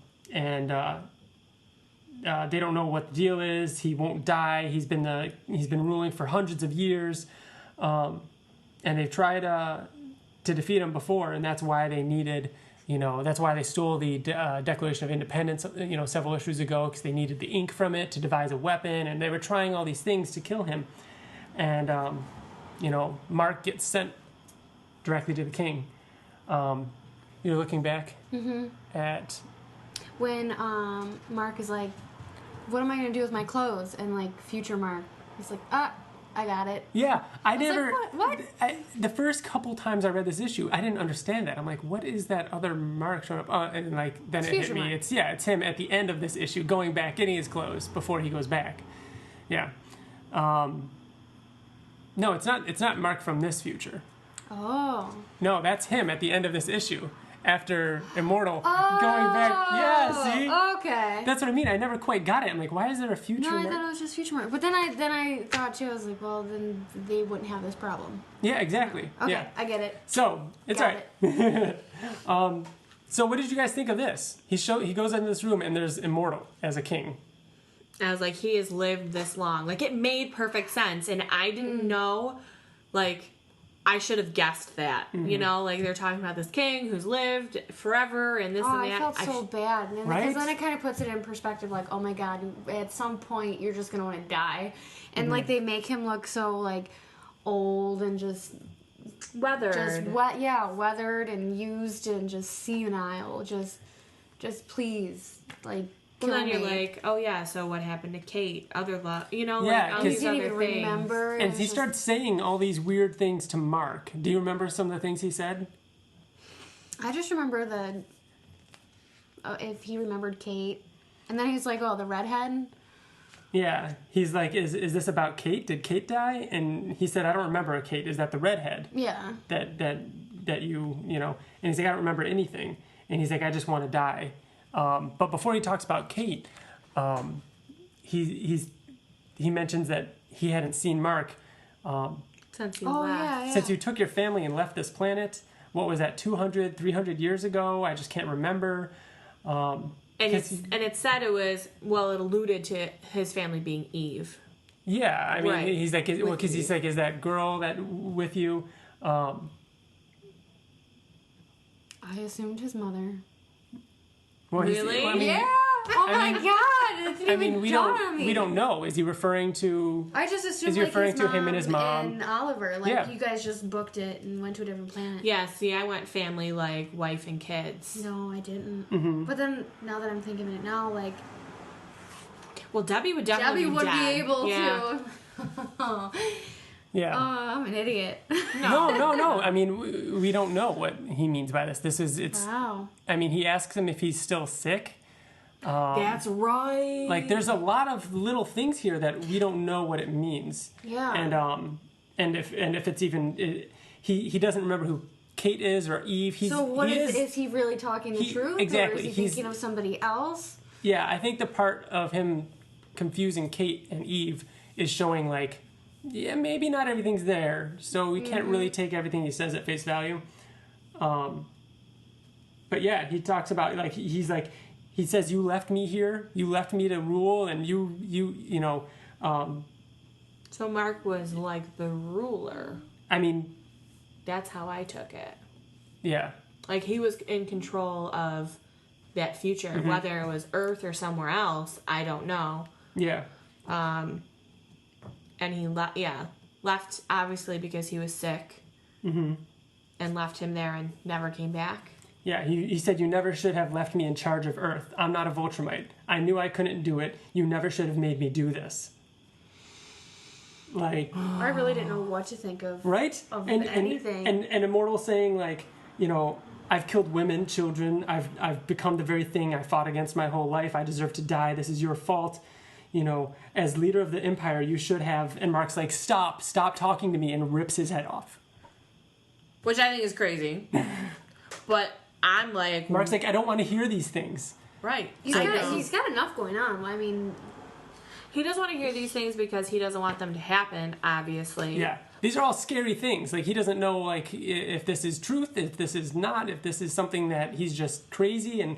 they don't know what the deal is. He won't die. He's been ruling for hundreds of years, and they've tried to defeat him before, and that's why they needed. That's why they stole the Declaration of Independence, several issues ago, because they needed the ink from it to devise a weapon, and they were trying all these things to kill him. And, Mark gets sent directly to the king. You're looking back at... When Mark is like, what am I going to do with my clothes? And, like, future Mark is like, I got it. Yeah, I never... Like, what? The first couple times I read this issue, I didn't understand that. I'm like, what is that other Mark showing up? And, like, then it hit me. Mark. It's him at the end of this issue, going back, getting his clothes before he goes back. Yeah. No, it's not Mark from this future. Oh. No, that's him at the end of this issue. After Immortal going back. Yeah, see? Okay. That's what I mean. I never quite got it. I'm like, why is there a future No, I Mark? thought it was just future Mark. But then I thought too, I was like, well, then they wouldn't have this problem. Yeah, exactly. Okay, Yeah. I get it. So, it's Got alright. So what did you guys think of this? He goes into this room and there's Immortal as a king. I was like, he has lived this long. Like, it made perfect sense. And I didn't know, like, I should have guessed that. Like, they're talking about this king who's lived forever and this and that. I felt so bad. And Right? Because then it kind of puts it in perspective, like, oh my god, at some point you're just going to want to die. And, like, they make him look so, like, old and just... Weathered. Weathered and used and just senile. Just please, like... Well, then you're me. like, oh yeah, so what happened to Kate? Other love, Yeah, like all 'cause these You other didn't even things. remember. And it's he just- starts saying all these weird things to Mark. Do you remember some of the things he said? I just remember if he remembered Kate. And then he's like, oh, the redhead? Yeah. He's like, is this about Kate? Did Kate die? And he said, I don't remember a Kate. Is that the redhead? Yeah. That you know. And he's like, I don't remember anything. And he's like, I just want to die. But before he talks about Kate, he mentions that he hadn't seen Mark Since he left. since you took your family and left this planet. What was that, 200, 300 years ago? I just can't remember. And it said it was, well, it alluded to his family being Eve. Yeah, I mean, Right. he's like, because he's like, is that girl that with you? I assumed his mother. Well, Really? I mean, Yeah. Oh my god! It didn't even dawn on me. we don't know. Is he referring to? I just assumed Is he like referring his to him and his mom? and Oliver. Like Yeah. you guys just booked it and went to a different planet. Yeah, see, I went family, like, wife and kids. No, I didn't. Mm-hmm. But then now that I'm thinking of it now, like Well, Debbie would definitely Debbie be would dead. be able Yeah. to. Yeah. I'm an idiot. No. I mean, we don't know what he means by this. Wow. I mean, he asks him if he's still sick. That's right. Like, there's a lot of little things here that we don't know what it means. Yeah. And and if it's even he doesn't remember who Kate is or Eve. Is he really talking the truth? Exactly. Or is he thinking of somebody else? Yeah, I think the part of him confusing Kate and Eve is showing like, yeah, maybe not everything's there, so we can't really take everything he says at face value. But yeah, he talks about like he says, "You left me here. You left me to rule, and you know." So Mark was like the ruler. I mean, that's how I took it. Yeah. Like he was in control of that future, whether it was Earth or somewhere else, I don't know. Yeah. And he left obviously because he was sick. And left him there and never came back. Yeah, he said, "You never should have left me in charge of Earth. I'm not a Voltramite. I knew I couldn't do it. You never should have made me do this." Like, I really didn't know what to think of. Right? Of anything. And Immortal saying like, you know, "I've killed women, children. I've become the very thing I fought against my whole life. I deserve to die. This is your fault. You know, as leader of the Empire, you should have." And Mark's like, stop talking to me," and rips his head off. Which I think is crazy. But I'm like... Mark's like, "I don't want to hear these things." Right. He's got enough going on. I mean... He doesn't want to hear these things because he doesn't want them to happen, obviously. Yeah. These are all scary things. Like, he doesn't know, like, if this is truth, if this is not, if this is something that he's just crazy and...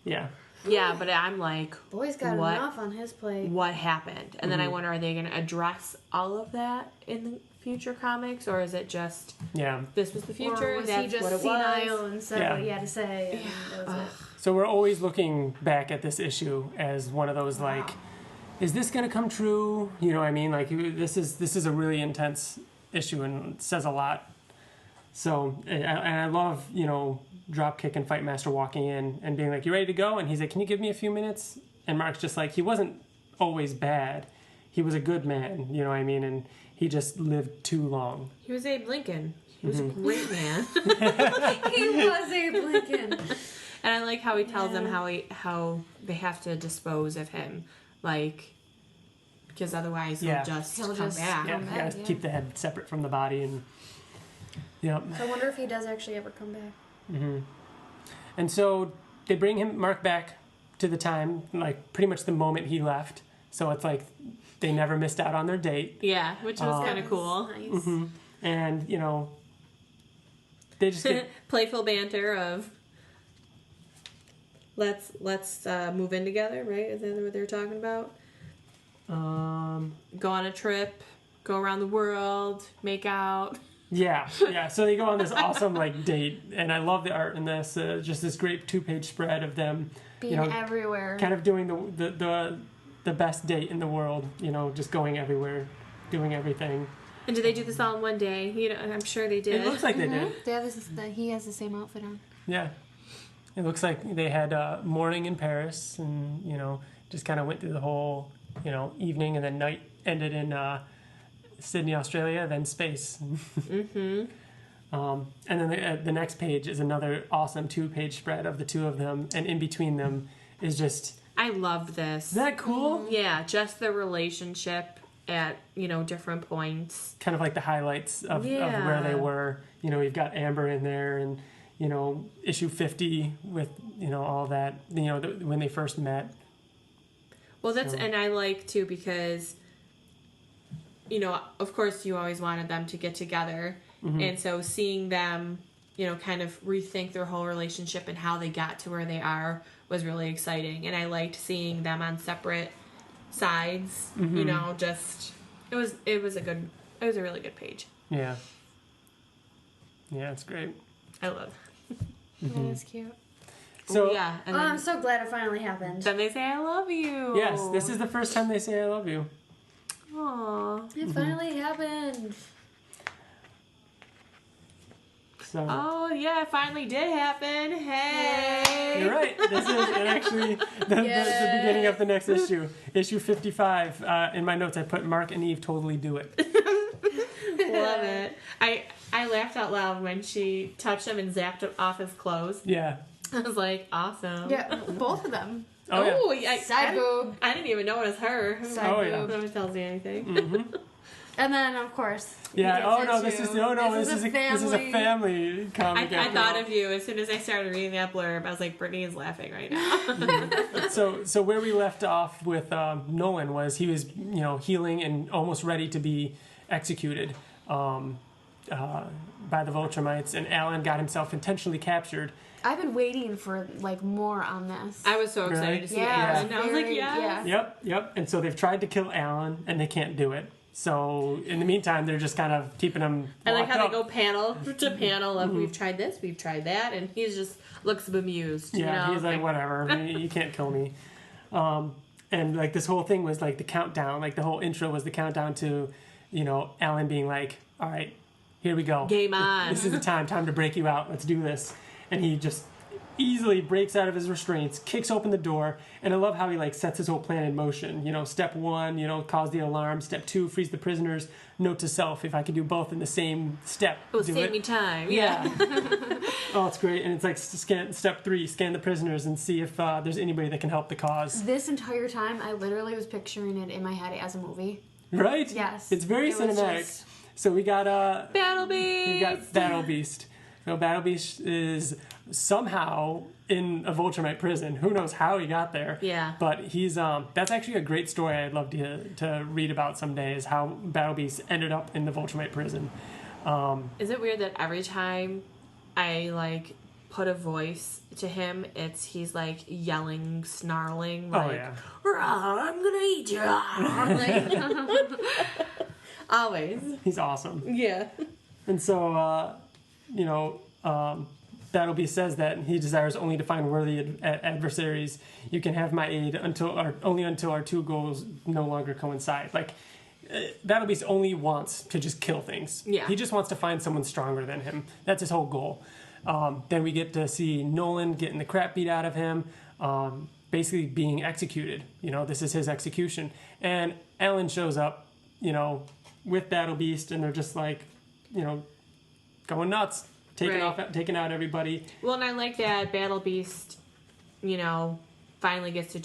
Yeah. Yeah, but I'm like... Boy's got enough on his plate. What happened? And then I wonder, are they going to address all of that in the future comics? Or is it just... Yeah. This was the future, or was that's he just what it senile was? and said what he had to say, and that was it. So we're always looking back at this issue as one of those, like... Is this going to come true? You know what I mean? Like, this is a really intense issue and it says a lot. So, and I love, you know, Dropkick and Fight Master walking in and being like, "You ready to go?" And he's like, "Can you give me a few minutes?" And Mark's just like, he wasn't always bad. He was a good man, you know what I mean? And he just lived too long. He was Abe Lincoln. He was a great man. He was Abe Lincoln. And I like how he tells them how they have to dispose of him. Like, because otherwise he'll just come back. Yeah, you gotta keep the head separate from the body. And yeah. So I wonder if he does actually ever come back. And so they bring Mark back to the time, like pretty much the moment he left. So it's like they never missed out on their date. Yeah, which was kind of cool. Nice. And, you know, they just get... Playful banter of... Let's move in together, right? Is that what they're talking about? Go on a trip, go around the world, make out. Yeah. So they go on this awesome like date, and I love the art in this. Just this great 2-page spread of them being everywhere, kind of doing the best date in the world. You know, just going everywhere, doing everything. And did they do this all in one day? You know, I'm sure they did. It looks like they did. He has the same outfit on. Yeah. It looks like they had morning in Paris and, you know, just kind of went through the whole, you know, evening, and then night ended in Sydney, Australia, then space. And then the next page is another awesome 2-page spread of the two of them, and in between them is just... I love this. Isn't that cool? Yeah, just the relationship at, you know, different points. Kind of like the highlights of where they were. You know, you've got Amber in there, and... You know, issue 50 with, you know, all that, you know, when they first met. Well, and I like, too, because, you know, of course you always wanted them to get together. And so seeing them, you know, kind of rethink their whole relationship and how they got to where they are was really exciting. And I liked seeing them on separate sides, you know, just, it was a really good page. Yeah. Yeah, it's great. I love it. That's cute. So yeah, and I'm so glad it finally happened. Then they say, "I love you." Yes, this is the first time they say "I love you." Aww. It finally happened. So. Oh yeah, it finally did happen. Hey. You're right. This is actually the beginning of the next issue, issue 55. In my notes, I put Mark and Eve totally do it. Love it. I laughed out loud when she touched him and zapped off his clothes. Yeah. I was like, awesome. Yeah, both of them. Oh yeah. Side boob. I didn't even know it was her. Side boob. Nobody tells me anything. And then, of course, yeah. Oh no, this is a family comic. I thought of you as soon as I started reading that blurb. I was like, Brittany is laughing right now. So where we left off with Nolan was he was healing and almost ready to be executed by the Viltrumites, and Alan got himself intentionally captured. I've been waiting for more on this. I was so excited to see Alan. I was like, yeah. Yep. And so they've tried to kill Alan, and they can't do it. So in the meantime, they're just kind of keeping him. I like how they go panel to panel of we've tried this, we've tried that, and he's just looks bemused. Yeah, he's like whatever. You can't kill me. And like this whole thing was like the countdown. Like the whole intro was the countdown to, Alan being like, "All right, here we go. Game on. This is the time to break you out. Let's do this." And he just easily breaks out of his restraints, kicks open the door, and I love how he sets his whole plan in motion. Step 1, cause the alarm. Step 2, freeze the prisoners. Note to self: if I could do both in the same step, it would save me time. Yeah. Oh, it's great. And it's like step 3, scan the prisoners and see if there's anybody that can help the cause. This entire time, I literally was picturing it in my head as a movie. Right? Yes. It's very cinematic. So we got Battle Beast. We got Battle Beast. So Battle Beast is somehow in a Viltrumite prison. Who knows how he got there? Yeah. But he's that's actually a great story I'd love to read about someday, is how Battle Beast ended up in the Viltrumite prison. Is it weird that every time I put a voice to him, he's yelling, snarling, I'm gonna eat you. Always. He's awesome. Yeah. And so Battle Beast says that he desires only to find worthy adversaries. You can have my aid only until our two goals no longer coincide. Battle Beast only wants to just kill things. Yeah. He just wants to find someone stronger than him. That's his whole goal. Then we get to see Nolan getting the crap beat out of him, basically being executed. This is his execution. And Alan shows up, with Battle Beast, and they're just going nuts. Taking out everybody. Well, and I like that Battle Beast, finally gets to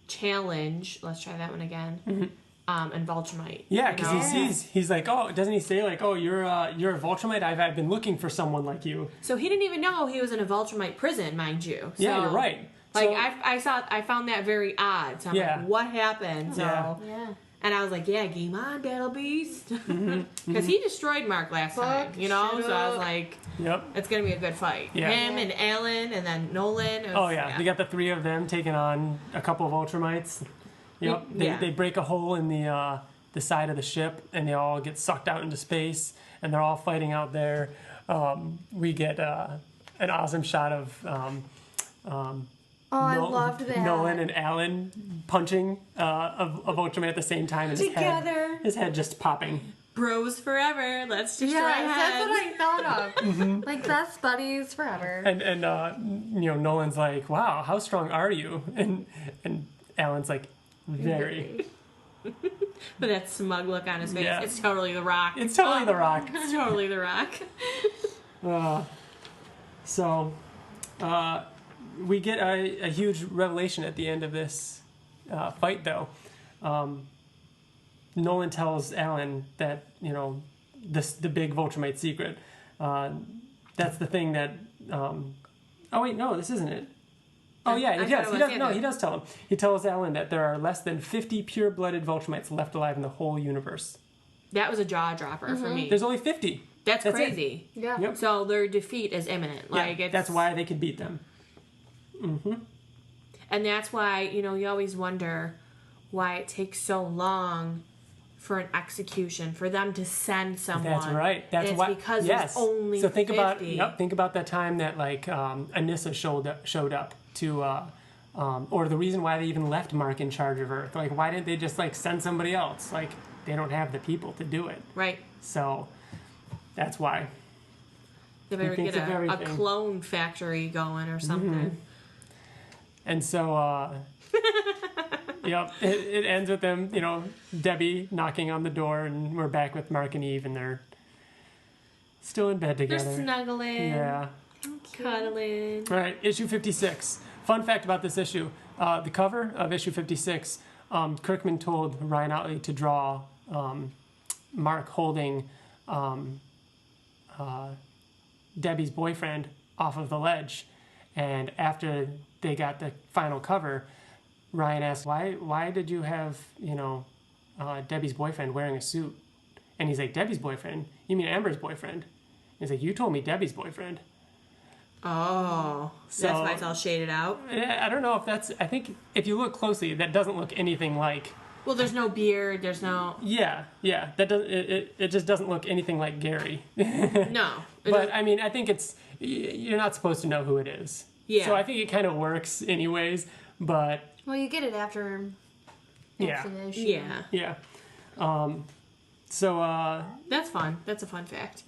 challenge. Let's try that one again. Mm-hmm. And Viltrumite. Yeah, because he's like, oh, doesn't he say you're a Viltrumite? I've been looking for someone like you. So he didn't even know he was in a Viltrumite prison, mind you. So, yeah, you're right. I found that very odd. So I'm like, what happened? So yeah. And I was like, yeah, game on, Battle Beast. Because he destroyed Mark last time, So I was like, yep, it's going to be a good fight. Yeah. Him and Alan and then Nolan. We got the 3 of them taking on a couple of Ultramites. Yep, they break a hole in the side of the ship, and they all get sucked out into space, and they're all fighting out there. We get an awesome shot of... I loved that. Nolan and Alan punching a Viltrumite at the same time, and his head just popping. Bros forever. Let's destroy heads. That's what I thought of. Best buddies forever. And Nolan's like, "Wow, how strong are you?" And Alan's like, "Very." With that smug look on his face. Yeah. It's totally The Rock. It's totally The Rock. It's totally The Rock. We get a huge revelation at the end of this fight, though. Nolan tells Alan that, the big Viltrumite secret. That's the thing that... oh, wait, no, this isn't it. Oh, yeah, he does. He does tell him. He tells Alan that there are less than 50 pure-blooded Viltrumites left alive in the whole universe. That was a jaw-dropper for me. There's only 50. That's crazy. It. Yeah. Yep. So their defeat is imminent. That's why they could beat them. Mm-hmm. And that's why, you always wonder why it takes so long for an execution, for them to send someone. That's right. That's why. Because there's only 50. Think about that time that Anissa showed up to, or the reason why they even left Mark in charge of Earth. Why didn't they just send somebody else? They don't have the people to do it. Right. So that's why. They better get a clone factory going or something. Mm-hmm. And so, it ends with them, Debbie knocking on the door, and we're back with Mark and Eve, and they're still in bed together. They're snuggling. Yeah. Cuddling. All right, issue 56. Fun fact about this issue. The cover of issue 56, Kirkman told Ryan Ottley to draw Mark holding Debbie's boyfriend off of the ledge. And after they got the final cover, Ryan asked, why did you have, Debbie's boyfriend wearing a suit? And he's like, Debbie's boyfriend? You mean Amber's boyfriend? He's like, you told me Debbie's boyfriend. Oh, so that's why it's all shaded out? I don't know if that's... I think if you look closely, that doesn't look anything like... Well, there's no beard, there's no... Yeah. That doesn't. It just doesn't look anything like Gary. No. But, I mean, I think it's... You're not supposed to know who it is. Yeah. So I think it kind of works anyways, but... Well, you get it after the issue. Yeah. Yeah. That's fun. That's a fun fact.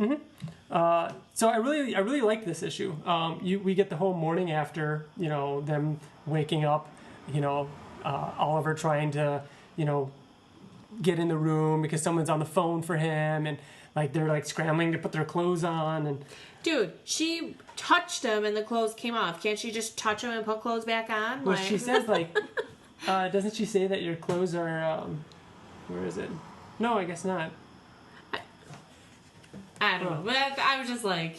So I really like this issue. We get the whole morning after, them waking up, Oliver trying to, get in the room because someone's on the phone for him, and like they're like scrambling to put their clothes on. And dude, she touched him and the clothes came off. Can't she just touch him and put clothes back on? Well, she says doesn't she say that your clothes are, where is it? No, I guess not. I don't know. But I was just like...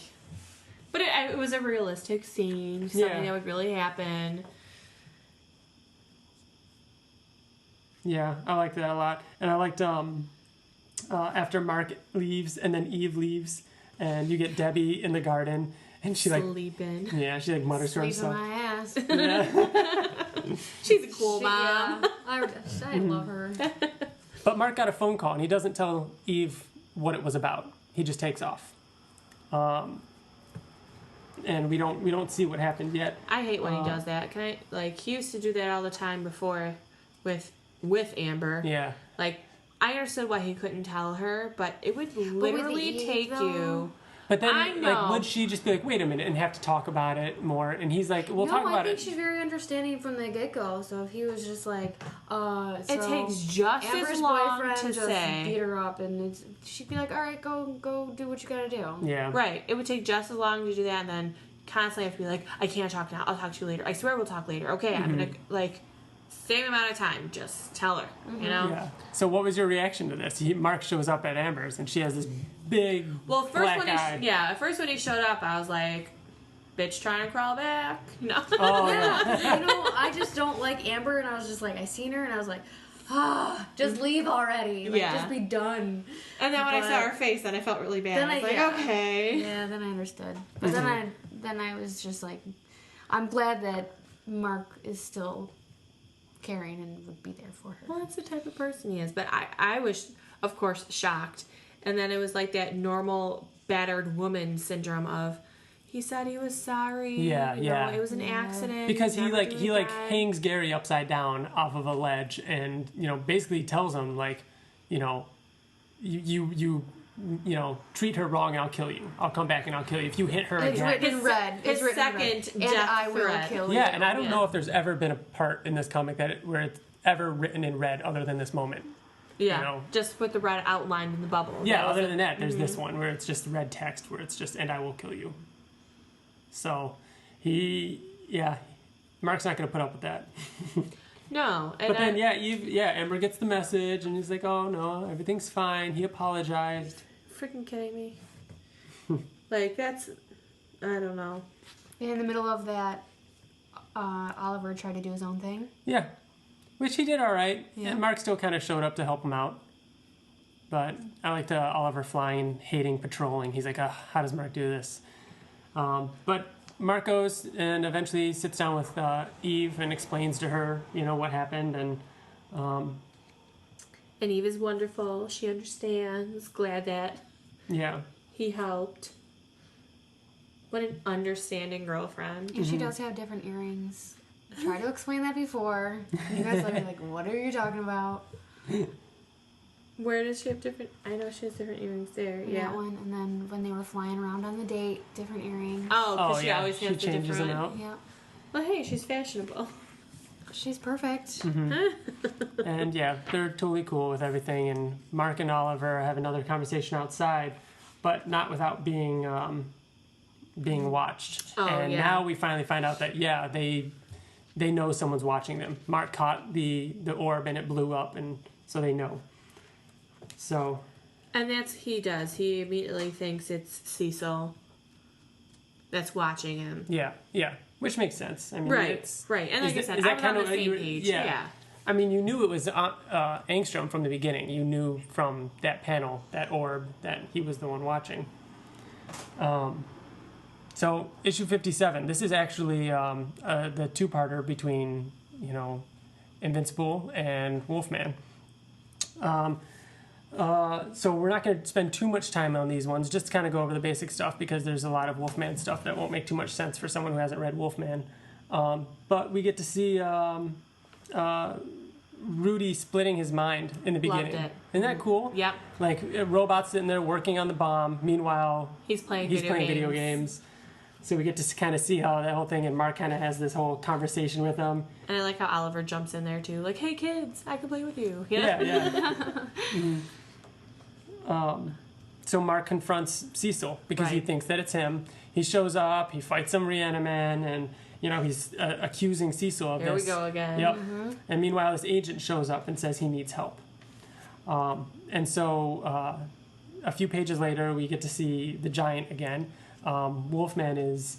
But it was a realistic scene. Something that would really happen. Yeah, I liked that a lot. And I liked after Mark leaves and then Eve leaves and you get Debbie in the garden and she sleeping. Yeah, she like mutters to herself. Sleeping my ass. Yeah. She's a cool mom. Yeah, I love her. But Mark got a phone call and he doesn't tell Eve what it was about. He just takes off. And we don't see what happened yet. I hate when he does that. He used to do that all the time before with Amber. Yeah. Like, I understood why he couldn't tell her, but it would literally take you. But then, like, would she just be like, wait a minute, and have to talk about it more? And he's like, we'll talk about it. I think she's very understanding from the get-go. So if he was just like, it takes just Amber's as long boyfriend to just say. beat her up, and she'd be like, all right, go do what you gotta do. Yeah. Right. It would take just as long to do that, and then constantly have to be like, I can't talk now. I'll talk to you later. I swear we'll talk later. Okay, I'm gonna, like, same amount of time. Just tell her, you know? Yeah. So what was your reaction to this? Mark shows up at Amber's, and she has this big black eye. At first when he showed up, I was like, bitch trying to crawl back. No. Oh, yeah. I just don't like Amber, and I was just like, I seen her, and I was like, just leave already. Like, just be done. And then when I saw her face, then I felt really bad. I was like, okay. Yeah, then I understood. But then I was just like, I'm glad that Mark is still caring and would be there for her. Well, that's the type of person he is. But I was, of course, shocked. And then it was like that normal battered woman syndrome of, he said he was sorry. Yeah, you know, it was an accident. Because he hangs Gary upside down off of a ledge and, basically tells him, like, you treat her wrong and I'll kill you. I'll come back and I'll kill you. If you hit her It's again. written in red. His second death and I will threat. kill you. Yeah, and I don't know if there's ever been a part in this comic where it's ever written in red other than this moment. Yeah, just with the red outlined in the bubble. Yeah, other than that, there's this one where it's just red text where it's just, and I will kill you. So, Mark's not going to put up with that. No. But then, Amber gets the message, and he's like, oh, no, everything's fine. He apologized. Freaking kidding me. Like, that's, I don't know. In the middle of that, Oliver tried to do his own thing. Yeah. Which he did all right. Yeah. And Mark still kind of showed up to help him out. But I liked Oliver flying, hating patrolling. He's like, how does Mark do this? But Mark goes and eventually sits down with Eve and explains to her, what happened. And Eve is wonderful. She understands. Glad that he helped. What an understanding girlfriend. And she does have different earrings. I tried to explain that before. You guys look like, what are you talking about? Where does she have different... I know she has different earrings there. Yeah. That one, and then when they were flying around on the date, different earrings. Oh, because she always has the changes different... them out. Yeah. Well, hey, she's fashionable. She's perfect. Mm-hmm. And they're totally cool with everything. And Mark and Oliver have another conversation outside, but not without being watched. Oh, and now we finally find out that they know someone's watching them. Mark caught the orb and it blew up, and so they know. So. And he does. He immediately thinks it's Cecil that's watching him. Yeah. Which makes sense. I mean, right. And like I said, I'm on the same page. Yeah. I mean, you knew it was Angstrom from the beginning. You knew from that panel, that orb, that he was the one watching. So, issue 57. This is actually the two-parter between, Invincible and Wolfman. So we're not going to spend too much time on these ones, just to kind of go over the basic stuff, because there's a lot of Wolfman stuff that won't make too much sense for someone who hasn't read Wolfman. But we get to see Rudy splitting his mind in the beginning. Loved it. Isn't that cool? Yep. Like, a robot's sitting there working on the bomb. Meanwhile, he's playing video games. So we get to kind of see how that whole thing, and Mark kind of has this whole conversation with him. And I like how Oliver jumps in there too, like, "Hey kids, I can play with you." Yeah. So Mark confronts Cecil because he thinks that it's him. He shows up, he fights some Reaniman, and he's accusing Cecil of this. Here we go again. Yep. Mm-hmm. And meanwhile, this agent shows up and says he needs help. And so a few pages later, we get to see the giant again. Wolfman is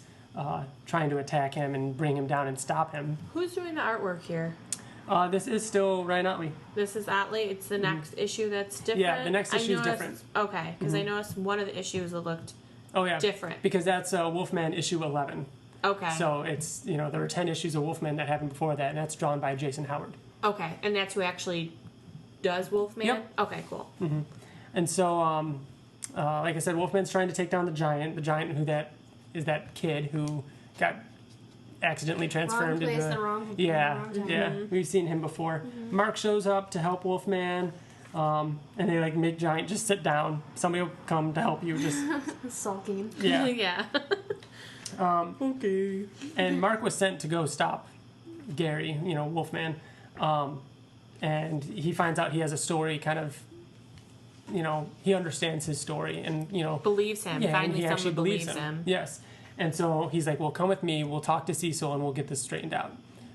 trying to attack him and bring him down and stop him. Who's doing the artwork here? This is still Ryan Ottley. This is Ottley. It's the next issue that's different. Yeah, the next issue is different. Okay, because I noticed one of the issues that looked different. Because that's Wolfman issue 11. Okay. So it's, there were 10 issues of Wolfman that happened before that, and that's drawn by Jason Howard. Okay, and that's who actually does Wolfman? Yep. Okay, cool. Mm-hmm. And so, like I said, Wolfman's trying to take down the giant who that is that kid who got accidentally transformed into the wrong time. Mm-hmm. We've seen him before. Mm-hmm. Mark shows up to help Wolfman, and they make Giant just sit down. Somebody will come to help you. Just sulking. Yeah. Yeah. Okay. And Mark was sent to go stop Gary, Wolfman, and he finds out he has a story. Kind of, he understands his story, and believes him. Yeah, finally, he actually someone believes him. Yes. And so he's like, well, come with me. We'll talk to Cecil and we'll get this straightened out.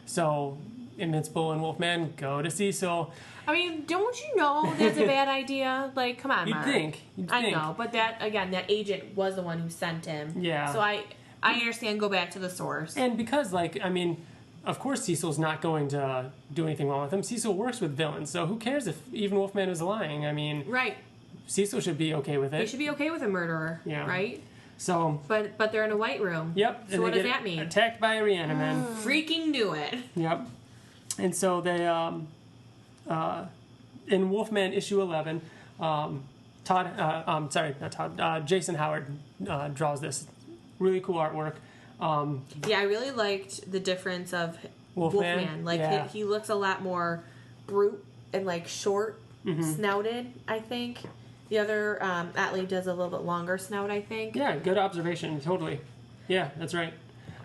So Invincible and Wolfman go to Cecil. I mean, don't you know that's a bad idea? Like, come on, Mark. You'd think. I know, but that agent was the one who sent him. Yeah. So I understand, go back to the source. And because, of course Cecil's not going to do anything wrong with him. Cecil works with villains, so who cares if even Wolfman was lying? Right. Cecil should be okay with it. He should be okay with a murderer. Yeah. Right? So, but they're in a white room. Yep. So what does that mean? Attacked by a Reaniman. Freaking knew it. Yep. And so they, in Wolfman issue 11, Jason Howard draws this really cool artwork. I really liked the difference of Wolfman. He looks a lot more brute and short snouted, I think. The other Ottley does a little bit longer snout, I think. Yeah, good observation. Totally. Yeah, that's right.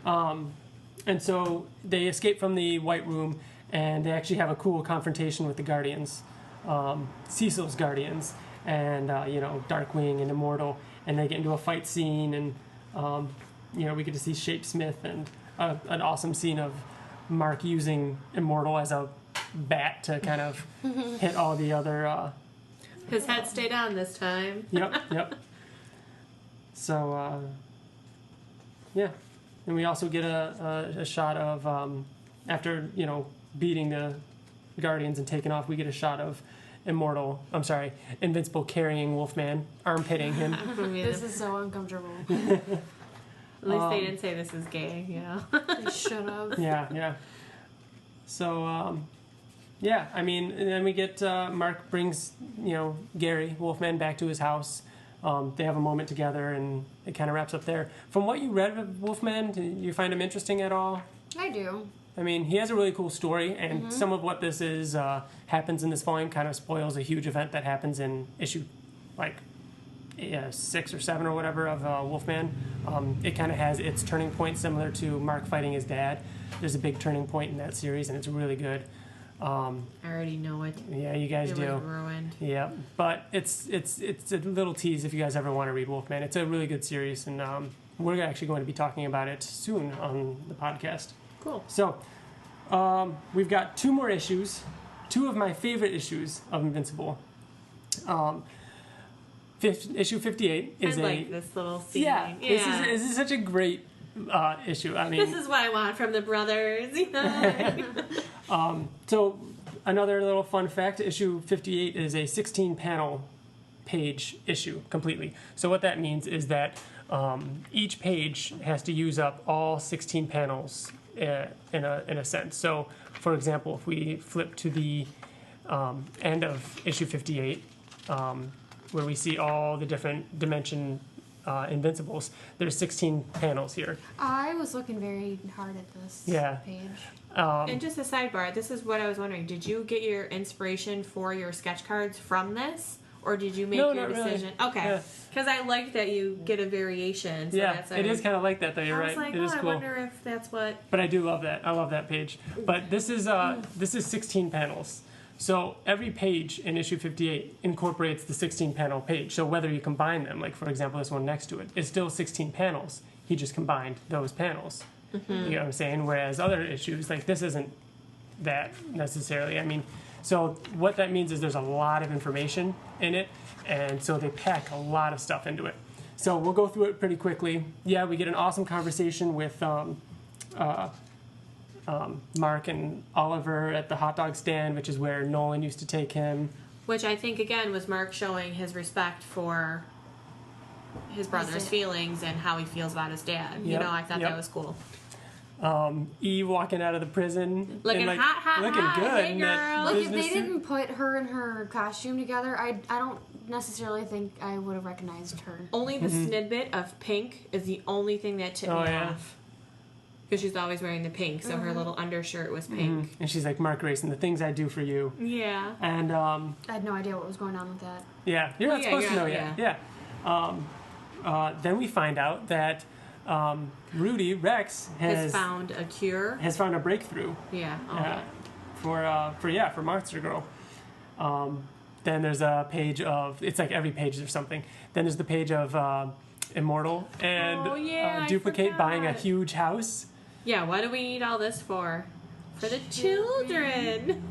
And so they escape from the White Room, and they actually have a cool confrontation with the Guardians, Cecil's Guardians, and Darkwing and Immortal, and they get into a fight scene, and we get to see Shapesmith and an awesome scene of Mark using Immortal as a bat to kind of hit all the other. His head stayed on this time. Yep. So, and we also get a shot of after beating the Guardians and taking off. We get a shot of Invincible carrying Wolfman, armpitting him. This is so uncomfortable. At least they didn't say this is gay, They should have. Yeah. So, and then we get Mark brings, Gary, Wolfman, back to his house. They have a moment together, and it kind of wraps up there. From what you read of Wolfman, do you find him interesting at all? I do. He has a really cool story, and some of what this is happens in this volume kind of spoils a huge event that happens in issue, 6 or 7 or whatever of Wolfman. It kind of has its turning point similar to Mark fighting his dad. There's a big turning point in that series, and it's really good. I already know it. Yeah, you guys do. It was ruined. Yeah, but it's a little tease if you guys ever want to read Wolfman. It's a really good series, and we're actually going to be talking about it soon on the podcast. Cool. So, we've got 2 more issues, 2 of my favorite issues of Invincible. Issue 58 is I like this little scene. Yeah. This is such a great issue. I mean, this is what I want from the brothers. You know? So another little fun fact, issue 58 is a 16-panel page issue completely. So what that means is that each page has to use up all 16 panels in a sense. So, for example, if we flip to the end of issue 58, where we see all the different dimension Invincibles, there's 16 panels here. I was looking very hard at this page. And just a sidebar, this is what I was wondering. Did you get your inspiration for your sketch cards from this? Or did you make your decision? Really. Okay. Because I like that you get a variation. So that's it is kind of like that, though. You're right. Like, it is cool. I wonder if that's what... But I do love that. I love that page. But this is 16 panels. So every page in issue 58 incorporates the 16-panel page. So whether you combine them, like, for example, this one next to it, it's still 16 panels. He just combined those panels. Mm-hmm. You know what I'm saying? Whereas other issues, like, this isn't that necessarily. I mean, so what that means is there's a lot of information in it, and so they pack a lot of stuff into it. So we'll go through it pretty quickly. Yeah, we get an awesome conversation with Mark and Oliver at the hot dog stand, which is where Nolan used to take him. Which I think, again, was Mark showing his respect for his brother's feelings and how he feels about his dad. Yep. You know, I thought that was cool. Eve walking out of the prison. Looking and, hot, looking good. Hey, girl. Look, if they didn't put her in her costume together, I don't necessarily think I would have recognized her. Only the snippet of pink is the only thing that tipped me off. Because she's always wearing the pink, so her little undershirt was pink. And she's like, Mark Grayson, the things I do for you. Yeah. And I had no idea what was going on with that. Yeah, you're not supposed to know yet. Yeah. Then we find out that Rudy Rex has found a cure. Has found a breakthrough. Yeah. For Monster Girl. Then there's a page of, it's like every page there's something. Then there's the page of Immortal and Duplicate buying a huge house. Yeah, what do we need all this for? For the children.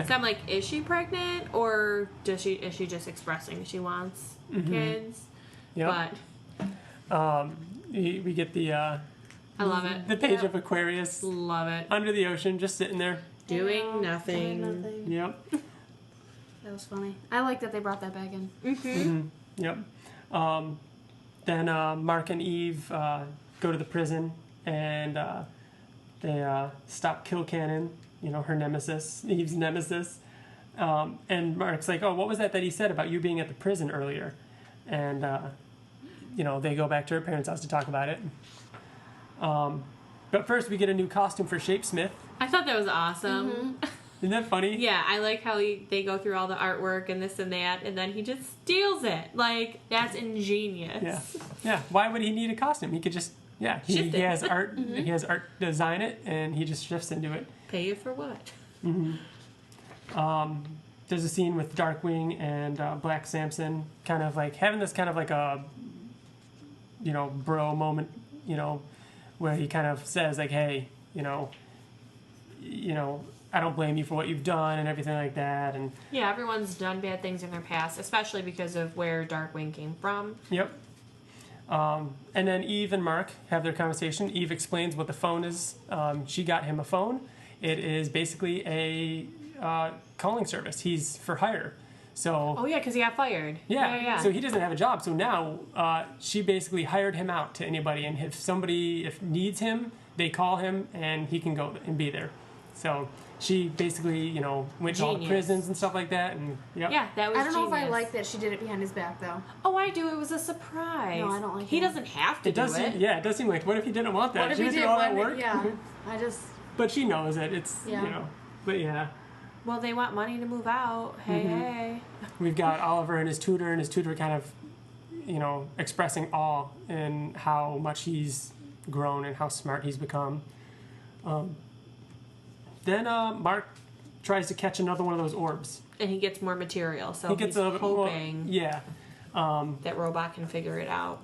So I'm like, is she pregnant, or is she just expressing she wants kids? Yeah. But we get the I love it. The page of Aquarius. Love it. Under the ocean, just sitting there. Doing nothing. Yep. That was funny. I like that they brought that back in. Yep. Then Mark and Eve go to the prison, and they stop Kilcannon, her nemesis, Eve's nemesis. And Mark's like, oh, what was that he said about you being at the prison earlier? And, they go back to her parents' house to talk about it. But first, we get a new costume for Shapesmith. I thought that was awesome. Isn't that funny? Yeah, I like how they go through all the artwork and this and that, and then he just steals it. Like, that's ingenious. Yeah. Why would he need a costume? He could just, he has art. He has art design it, and he just shifts into it. Pay you for what? There's a scene with Darkwing and Black Samson, kind of like having this kind of like a, bro moment, where he kind of says like, hey, I don't blame you for what you've done and everything like that. And yeah, everyone's done bad things in their past, especially because of where Darkwing came from. Yep. And then Eve and Mark have their conversation. Eve explains what the phone is. She got him a phone. It is basically a calling service. He's for hire. So. Oh yeah, because he got fired. Yeah. So he doesn't have a job. So now she basically hired him out to anybody, and if somebody needs him, they call him, and he can go and be there. So she basically, went to all the prisons and stuff like that, and yeah, that was. I don't know if I like that she did it behind his back though. Oh, I do. It was a surprise. No, I don't like. He doesn't have to do it. Yeah, it does seem like. What if he didn't want that? What if she he did all that work. Yeah, I just. But she knows it. It's But yeah. Well, they want money to move out. Hey. We've got Oliver and his tutor kind of, expressing awe in how much he's grown and how smart he's become. Then Mark tries to catch another one of those orbs. And he gets more material, so he gets he's hoping that Robot can figure it out.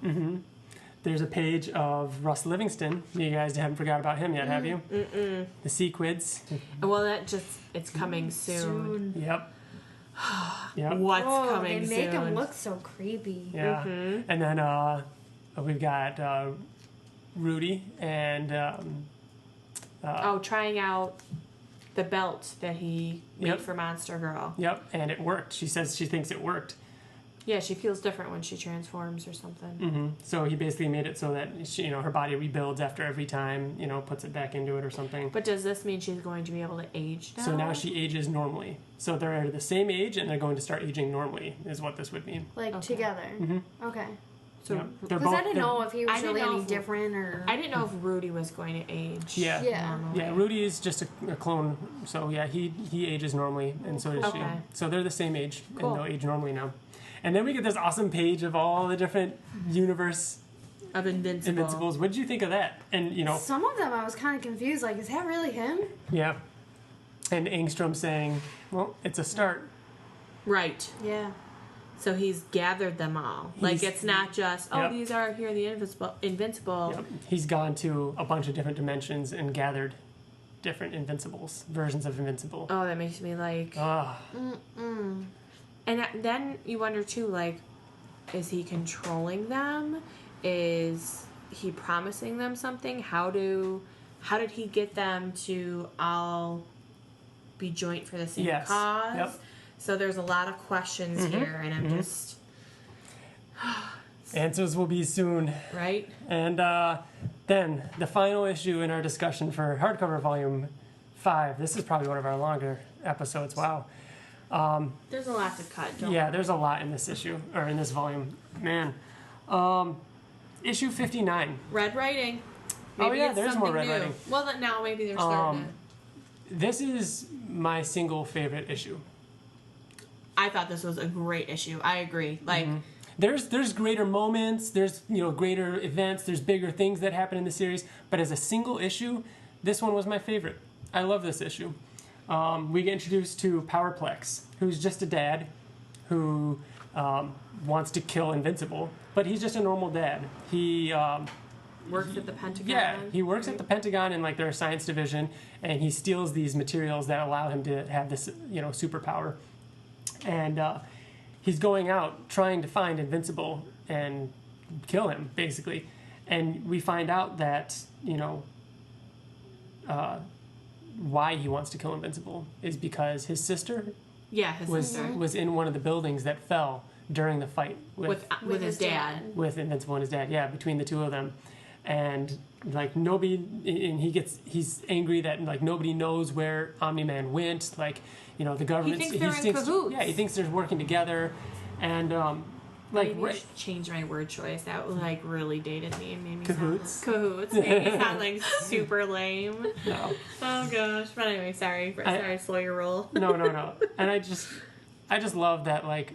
There's a page of Russ Livingston. You guys haven't forgot about him yet, have you? The Sequids. Well, it's coming soon. Yep. Yep. What's Oh, coming they soon? make him look so creepy. Yeah. Mm-hmm. And then we've got Rudy and trying out the belt that he made Yep. for Monster Girl. Yep, and it worked. She says she thinks it worked. Yeah, she feels different when she transforms or something. Mm-hmm. So he basically made it so that she, her body rebuilds after every time, puts it back into it or something. But does this mean she's going to be able to age now? So now she ages normally. So they're the same age and they're going to start aging normally, is what this would mean. Like Okay. together. Mm-hmm. Okay. So Yeah. They're Because I both- didn't they're- know if he I was didn't really know any if- different or. I didn't know if Rudy was going to age. Yeah. Yeah. normally. Yeah, Rudy is just a clone. So yeah, he ages normally, and so does Okay. she. So they're the same age, Cool. and they'll age normally now. And then we get this awesome page of all the different universe Of Invincible. Invincibles. What did you think of that? And Some of them I was kind of confused. Like, is that really him? yeah. And Angstrom saying, "Well, it's a start." Right. Yeah. So he's gathered them all. Like, He's- it's not just, Yep. these are here, the Invincible. Yep. He's gone to a bunch of different dimensions and gathered different Invincibles, versions of Invincible. Oh, that makes me like... Ah, And then you wonder, too, like, is he controlling them? Is he promising them something? How did he get them to all be joint for the same Yes. cause? Yep. So there's a lot of questions here, and I'm just... answers will be soon. Right? And then the final issue in our discussion for hardcover volume 5. This is probably one of our longer episodes. Wow. There's a lot to cut. Yeah, there's a lot in this issue, or in this volume. Man. Issue 59. Red writing. Oh, Maybe yeah, it's there's more something red new. writing. Well, then now maybe they're starting to... This is my single favorite issue. I thought this was a great issue. I agree. Like, There's greater moments, there's greater events, there's bigger things that happen in the series, but as a single issue, this one was my favorite. I love this issue. We get introduced to Powerplex, who's just a dad who wants to kill Invincible, but he's just a normal dad. He works at the Pentagon. yeah, he works at the Pentagon in like their science division, and he steals these materials that allow him to have this superpower. And he's going out trying to find Invincible and kill him, basically. And we find out that why he wants to kill Invincible is because his sister Yeah, his sister. was in one of the buildings that fell during the fight With his dad. with Invincible and his dad. Yeah, between the two of them. And like nobody, and he's angry that like nobody knows where Omni-Man went. Like the government. He thinks they're in cahoots. Yeah, he thinks they're working together, and like Maybe I should change my word choice. That like really dated me and made me Cahoots? sound cahoots. Made me sound like super lame. no, Oh gosh. But anyway, sorry to slow your roll. no. And I just love that like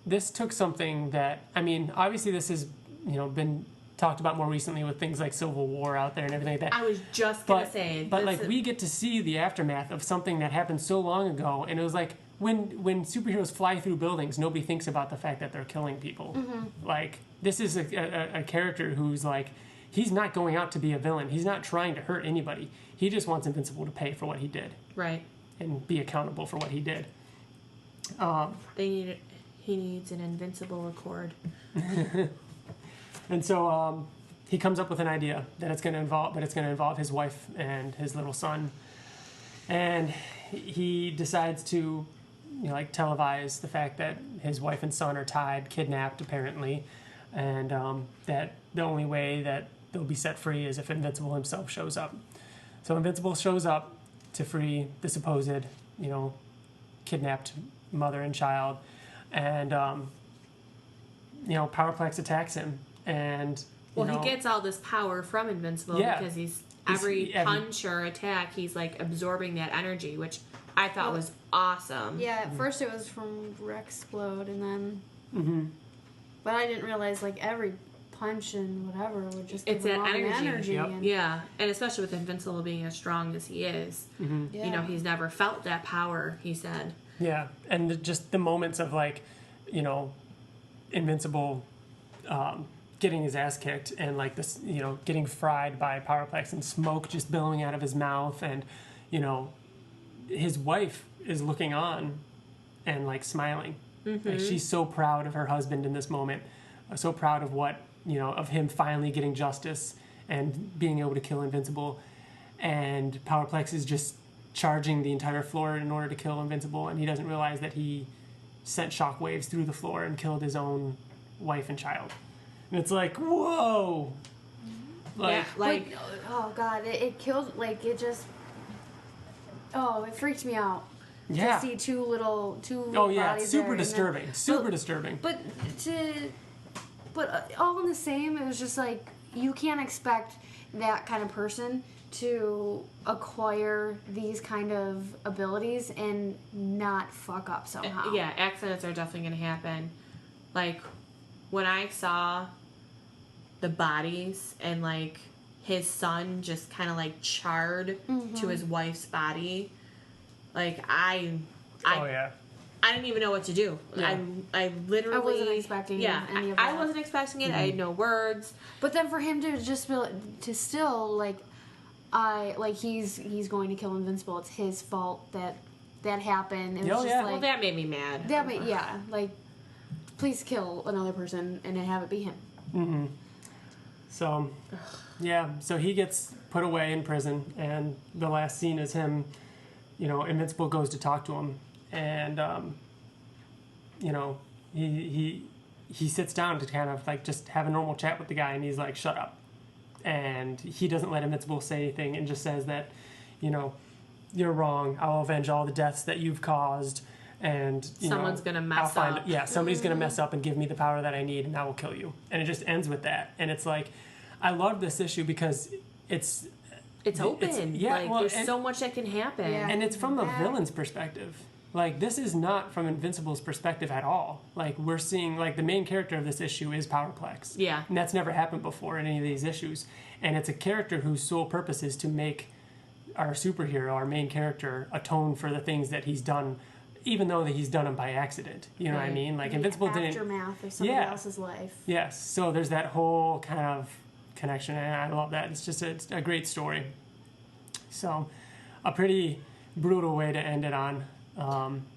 this took something that obviously this has been talked about more recently with things like Civil War out there and everything like that. I was just gonna say. But like we get to see the aftermath of something that happened so long ago, and it was like when superheroes fly through buildings, nobody thinks about the fact that they're killing people. Like this is a character who's like he's not going out to be a villain. He's not trying to hurt anybody. He just wants Invincible to pay for what he did Right. and be accountable for what he did. He needs an Invincible Accord. And so he comes up with an idea that it's going to involve his wife and his little son, and he decides to televise the fact that his wife and son are kidnapped apparently, and that the only way that they'll be set free is if Invincible himself shows up. So Invincible shows up to free the supposed kidnapped mother and child, and Powerplex attacks him. And Well, he gets all this power from Invincible because he's every punch or attack, he's like absorbing that energy, which I thought was awesome. Yeah, at first it was from Rexplode, and then. But I didn't realize like every punch and whatever would just give It's him that all the energy. energy. Yep. And, Yeah, and especially with Invincible being as strong as he is, he's never felt that power, he said. Yeah, and just the moments of like, Invincible getting his ass kicked and like this, getting fried by Powerplex and smoke just billowing out of his mouth, and his wife is looking on and like smiling. Like, she's so proud of her husband in this moment, so proud of what, of him finally getting justice and being able to kill Invincible. And Powerplex is just charging the entire floor in order to kill Invincible, and he doesn't realize that he sent shockwaves through the floor and killed his own wife and child. And it's like, whoa! Like, But, oh god, it killed, like, it just, it freaked me out. Yeah. To see two little Oh yeah, bodies it's super there, disturbing. and Super disturbing. But all in the same, it was just like, you can't expect that kind of person to acquire these kind of abilities and not fuck up somehow. Yeah, accidents are definitely going to happen. Like, when I saw the bodies and, like, his son just kind of, like, charred to his wife's body, like, I didn't even know what to do. Yeah. I literally... I wasn't expecting any of that. I wasn't expecting it. I had no words. But then for him to just be, to still, like, he's going to kill Invincible. It's his fault that happened. It was just like, Well, that made me mad. Like, please kill another person and have it be him. Mm-hmm. So, yeah, so he gets put away in prison, and the last scene is him, Invincible goes to talk to him, and, he sits down to kind of, like, just have a normal chat with the guy, and he's like, shut up. And he doesn't let Invincible say anything and just says that, you're wrong. I'll avenge all the deaths that you've caused. And someone's going to mess up. Yeah, somebody's going to mess up and give me the power that I need, and I will kill you. And it just ends with that. And it's like, I love this issue because it's open. There's so much that can happen. Yeah. And it's from the villain's perspective. Like, this is not from Invincible's perspective at all. Like, we're seeing, like, the main character of this issue is Powerplex. Yeah. And that's never happened before in any of these issues. And it's a character whose sole purpose is to make our superhero, our main character, atone for the things that he's done, even though that he's done them by accident. You know what I mean? Like, Invincible didn't... aftermath of somebody else's life. Yes. So there's that whole kind of connection, and I love that. It's just it's a great story. So, a pretty brutal way to end it on.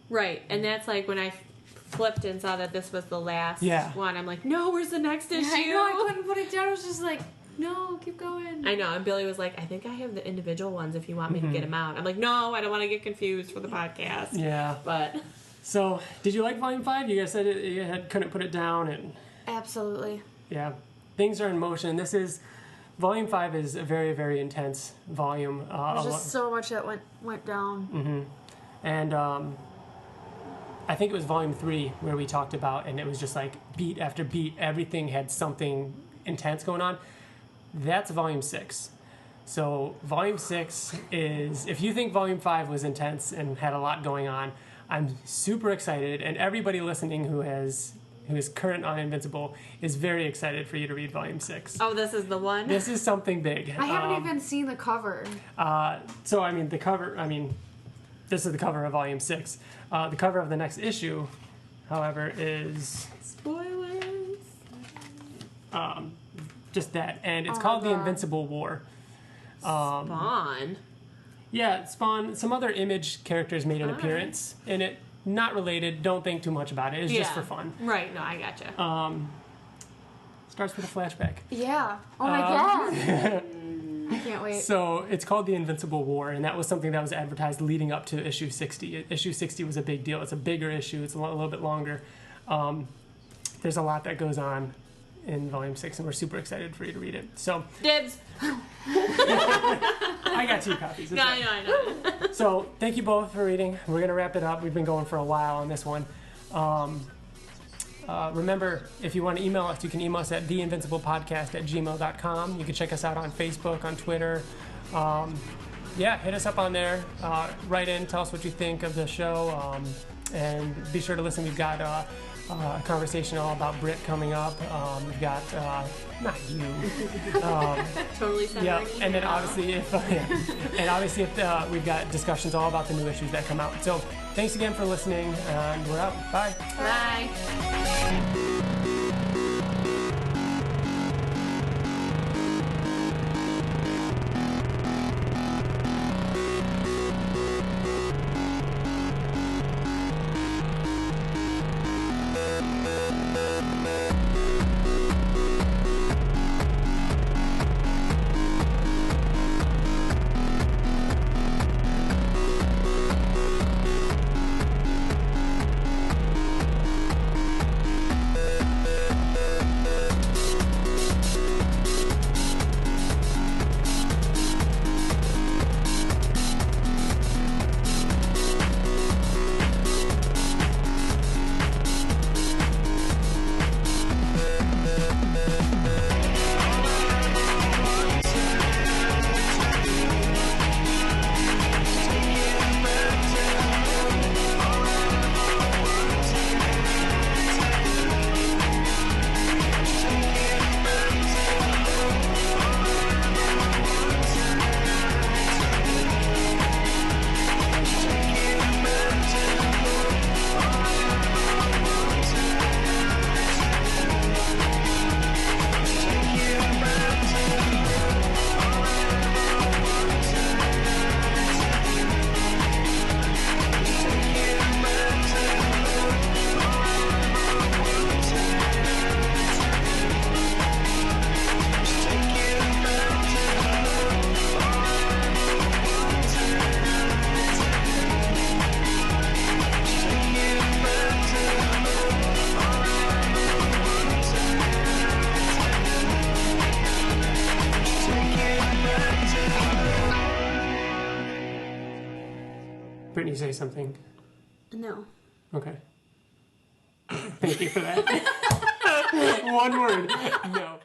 Right, and that's like when I flipped and saw that this was the last one. I'm like, no, where's the next issue? I know, I couldn't put it down. I was just like, no, keep going. I know, and Billy was like, I think I have the individual ones if you want me to get them out. I'm like, no, I don't want to get confused for the podcast. Yeah. But... So, did you like Volume 5? You guys said couldn't put it down. And Absolutely. Yeah. Things are in motion. Volume 5 is a very, very intense volume. There's just so much that went down. Mm-hmm. And I think it was Volume 3 where we talked about, and it was just like beat after beat, everything had something intense going on. That's Volume 6. So Volume 6 is, if you think Volume 5 was intense and had a lot going on, I'm super excited, and everybody listening who is current on Invincible is very excited for you to read Volume 6. Oh, this is the one? This is something big. I haven't even seen the cover. So, I mean, this is the cover of Volume 6. The cover of the next issue, however, is... Spoilers! Just that. And it's called The Invincible War. Spawn? Yeah, Spawn. Some other Image characters made an appearance in it. Not related. Don't think too much about it. It's just for fun. Right. No, I gotcha. Starts with a flashback. Yeah. Oh my god. I can't wait. So it's called The Invincible War, and that was something that was advertised leading up to issue 60. Issue 60 was a big deal. It's a bigger issue. It's a little bit longer. There's a lot that goes on in Volume 6, and we're super excited for you to read it. So Dibs! I got 2 copies. No, I know. So thank you both for reading. We're going to wrap it up. We've been going for a while on this one. Remember, if you want to email us, you can email us at theinvinciblepodcast@gmail.com. You can check us out on Facebook, on Twitter. Hit us up on there. Write in, tell us what you think of the show. And be sure to listen. We've got a conversation all about Brit coming up. We've got, not you. Totally separate. Yeah, and then obviously if we've got discussions all about the new issues that come out. So thanks again for listening, and we're out. Bye. Bye. Brittany say something? No. Okay. Thank you for that. One word. No.